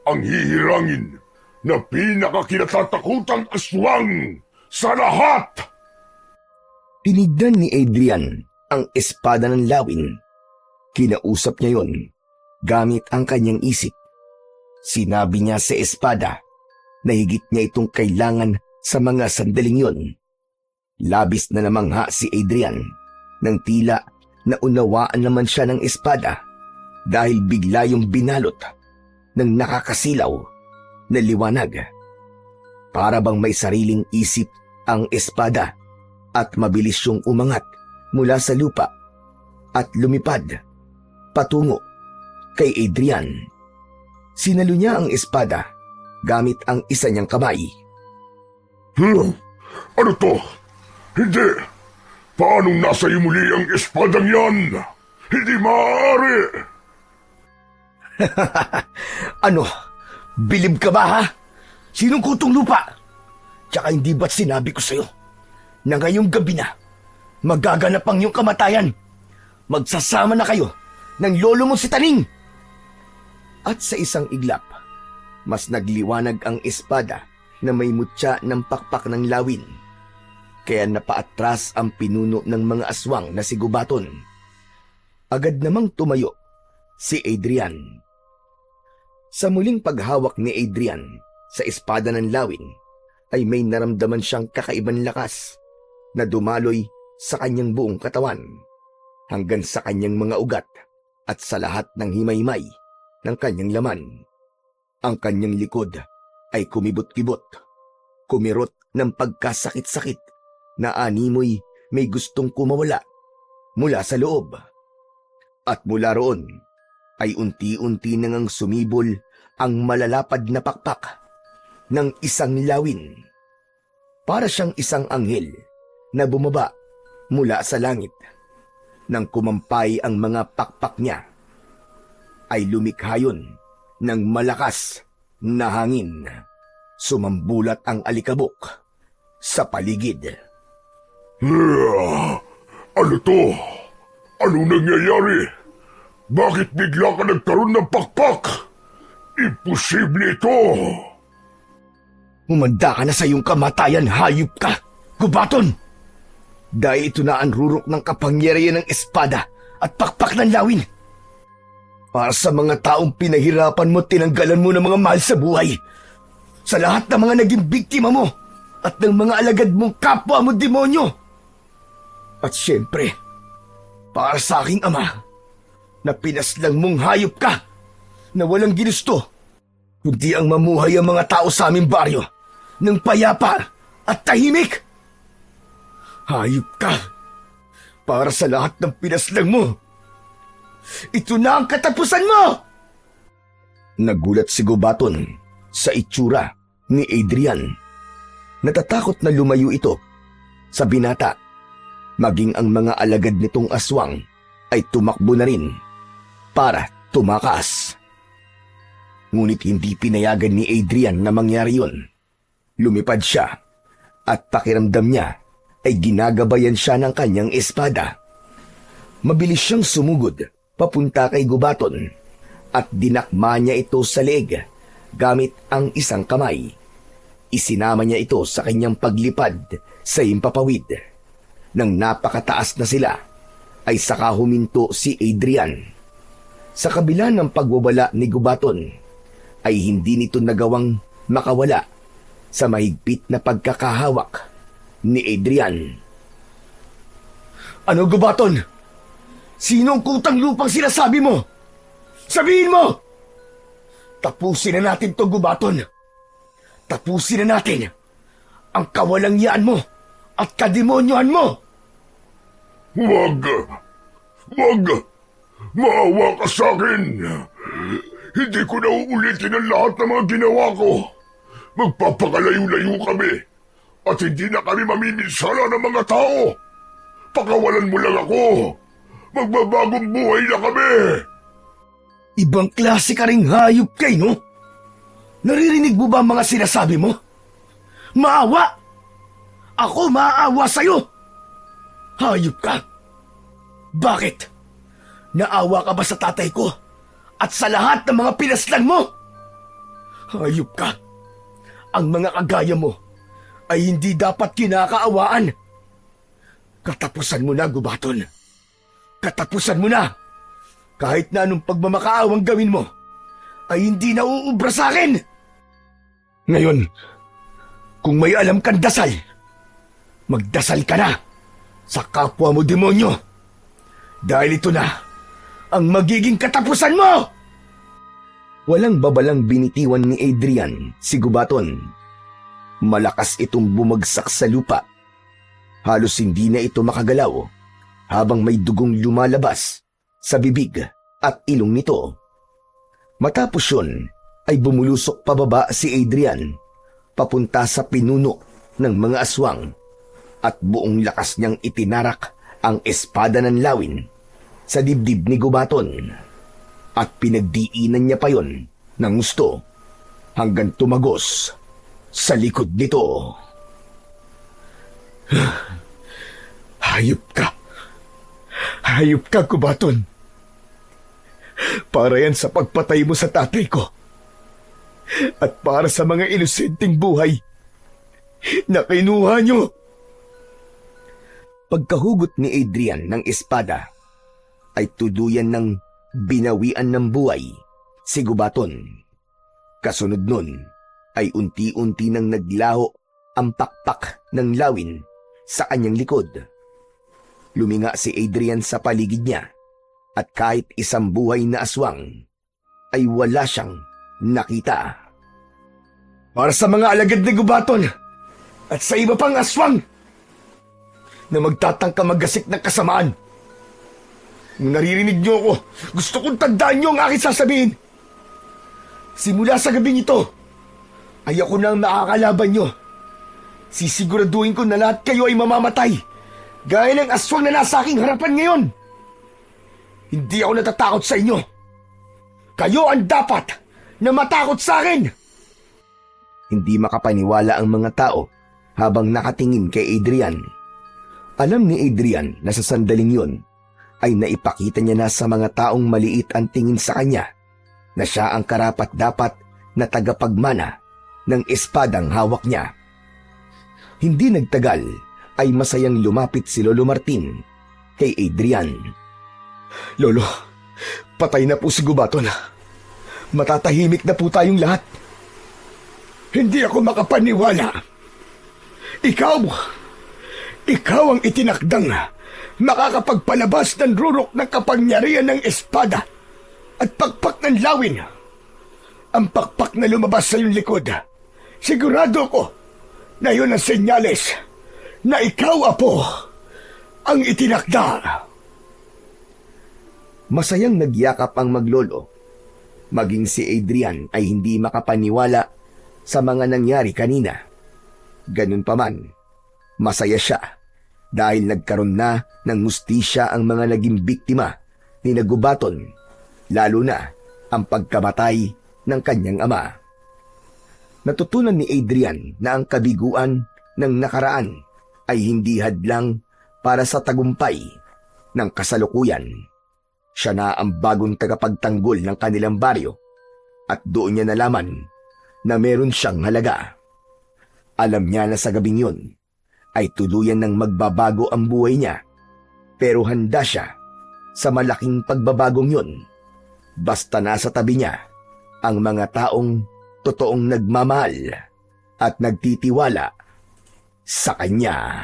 Speaker 3: ang hihirangin na pinakakinatatakutang aswang sa lahat.
Speaker 1: Tinignan ni Adrian ang espada ng lawin. Kinausap niya yon gamit ang kanyang isip. Sinabi niya sa espada na higit niya itong kailangan sa mga sandaling yon. Labis na namangha si Adrian nang tila naunawaan naman siya ng espada dahil bigla yung binalot ng nakakasilaw na liwanag. Para bang may sariling isip ang espada at mabilis yung umangat mula sa lupa at lumipad patungo kay Adrian. Sinalo niya ang espada gamit ang isa niyang kamay.
Speaker 3: Ano to? Hindi! Paanong nasa iyo muli ang espadang yan? Hindi maaari!
Speaker 1: Ano? Bilib ka ba ha? Sinong kutong lupa? Tsaka hindi ba't sinabi ko sa'yo na ngayong gabi na magaganap ang iyong kamatayan? Magsasama na kayo ng lolo mo si Taning! At sa isang iglap, mas nagliwanag ang espada na may mutya ng pakpak ng lawin. Kaya napaatras ang pinuno ng mga aswang na si Gubaton. Agad namang tumayo si Adrian. Sa muling paghawak ni Adrian sa espada ng lawin, ay may naramdaman siyang kakaibang lakas na dumaloy sa kanyang buong katawan hanggang sa kanyang mga ugat at sa lahat ng himaymay ng kanyang laman. Ang kanyang likod ay kumibot-kibot, kumirot ng pagkasakit-sakit na animoy may gustong kumawala mula sa loob. At mula roon ay unti-unti nang sumibol ang malalapad na pakpak ng isang lawin. Para siyang isang anghel na bumaba mula sa langit. Nang kumampay ang mga pakpak niya, ay lumikha yun ng malakas na hangin. Sumambulat ang alikabok sa paligid.
Speaker 3: Ano to? Anong nangyayari? Bakit bigla ka nagkaroon ng pakpak? Imposible ito!
Speaker 1: Humanda ka na sa iyong kamatayan, hayop ka, Gubaton! Dahil ito na ang rurok ng kapangyarihan ng espada at pakpak ng lawin. Para sa mga taong pinahirapan mo, tinanggalan mo ng mga mahal sa buhay. Sa lahat ng mga naging biktima mo at ng mga alagad mong kapwa mo demonyo. At syempre, para sa aking ama, na pinaslang mong hayop ka na walang ginusto, kundi ang mamuhay ang mga tao sa aming baryo ng payapa at tahimik. Hayop ka para sa lahat ng pinaslang mo. Ito na ang katapusan mo! Nagulat si Gubaton sa itsura ni Adrian. Natatakot na lumayo ito sa binata. Maging ang mga alagad nitong aswang ay tumakbo na rin para tumakas. Ngunit hindi pinayagan ni Adrian na mangyari yun. Lumipad siya at pakiramdam niya ay ginagabayan siya ng kanyang espada. Mabilis siyang sumugod papunta kay Gubaton at dinakma niya ito sa leeg gamit ang isang kamay. Isinama niya ito sa kanyang paglipad sa himpapawid. Nang napakataas na sila, ay saka huminto si Adrian. Sa kabila ng pagwawala ni Gubaton, ay hindi nito nagawang makawala sa mahigpit na pagkakahawak ni Adrian. Ano, Gubaton? Sino ang kutang lupang sinasabi mo? Sabihin mo! Tapusin na natin to, Gubaton. Tapusin na natin ang kawalangyaan mo at kademonyohan mo.
Speaker 3: Wag! Wag! Maawa ka sa akin! Hindi ko na uulitin ang lahat ng mga ginawa ko. Magpapakalayo-layo kami at hindi na kami mamiminsala ng mga tao. Pakawalan mo lang ako. Magbabagong buhay na kami.
Speaker 1: Ibang klase ka ring hayop kay, no? Naririnig mo ba ang mga sinasabi mo? Maawa! Ako maaawa sa'yo! Hayop ka! Bakit? Naawa ka ba sa tatay ko at sa lahat ng mga pinaslang mo? Hayop ka! Ang mga kagaya mo ay hindi dapat kinakaawaan. Katapusan mo na, Gubaton. Katapusan mo na! Kahit na anong pagmamakaawang gawin mo,
Speaker 2: ay hindi nauubra sa akin. Ngayon, kung may alam kang dasal, magdasal ka na sa kapwa mo demonyo. Dahil ito na ang magiging katapusan mo!
Speaker 1: Walang babalang binitiwan ni Adrian si Gubaton. Malakas itong bumagsak sa lupa. Halos hindi na ito makagalaw habang may dugong lumalabas sa bibig at ilong nito. Matapos yun ay bumulusok pababa si Adrian papunta sa pinuno ng mga aswang at buong lakas niyang itinarak ang espada ng lawin sa dibdib ni Gubaton at pinagdiinan niya pa yon ng gusto hanggang tumagos sa likod nito.
Speaker 2: Hayop ka! Hayop ka, Gubaton! Para yan sa pagpatay mo sa tatay ko. At para sa mga inosenteng buhay na kinuha nyo.
Speaker 1: Pagkahugot ni Adrian ng espada, ay tuluyan ng binawian ng buhay si Gubaton. Kasunod nun ay unti-unti nang naglaho ang pakpak ng lawin sa kanyang likod. Luminga si Adrian sa paligid niya at kahit isang buhay na aswang ay wala siyang nakita.
Speaker 2: Para sa mga alagad ni Gubaton at sa iba pang aswang na magtatangka maggasik ng kasamaan, kung naririnig niyo ako, gusto kong tandaan niyo ang aking sasabihin. Simula sa gabing ito, ay ako na ang makakalaban niyo. Sisiguraduhin ko na lahat kayo ay mamamatay, gaya ng aswang na nasa aking harapan ngayon. Hindi ako natatakot sa inyo. Kayo ang dapat na matakot sa akin.
Speaker 1: Hindi makapaniwala ang mga tao habang nakatingin kay Adrian. Alam ni Adrian na sa sandaling yun ay naipakita niya na sa mga taong maliit ang tingin sa kanya na siya ang karapat-dapat na tagapagmana ng espadang hawak niya. Hindi nagtagal ay masayang lumapit si Lolo Martin kay Adrian.
Speaker 2: Lolo, patay na po si Gubaton. Matatahimik na po tayong lahat. Hindi ako makapaniwala. Ikaw ang itinakdang makakapagpalabas ng rurok ng kapangyarihan ng espada at pakpak ng lawin. Ang pakpak na lumabas sa iyong likod, sigurado ko na yun ang senyales na ikaw, Apo, ang itinakda.
Speaker 1: Masayang nagyakap ang maglolo. Maging si Adrian ay hindi makapaniwala sa mga nangyari kanina. Ganun pa man, masaya siya dahil nagkaroon na ng hustisya ang mga naging biktima ni Gubaton, lalo na ang pagkamatay ng kanyang ama. Natutunan ni Adrian na ang kabiguan ng nakaraan ay hindi hadlang para sa tagumpay ng kasalukuyan. Siya na ang bagong tagapagtanggol ng kanilang baryo at doon niya nalaman na meron siyang halaga. Alam niya na sa gabing yun ay tuluyan ng magbabago ang buhay niya, pero handa siya sa malaking pagbabagong yun basta nasa tabi niya ang mga taong totoong nagmamahal at nagtitiwala sa kanya.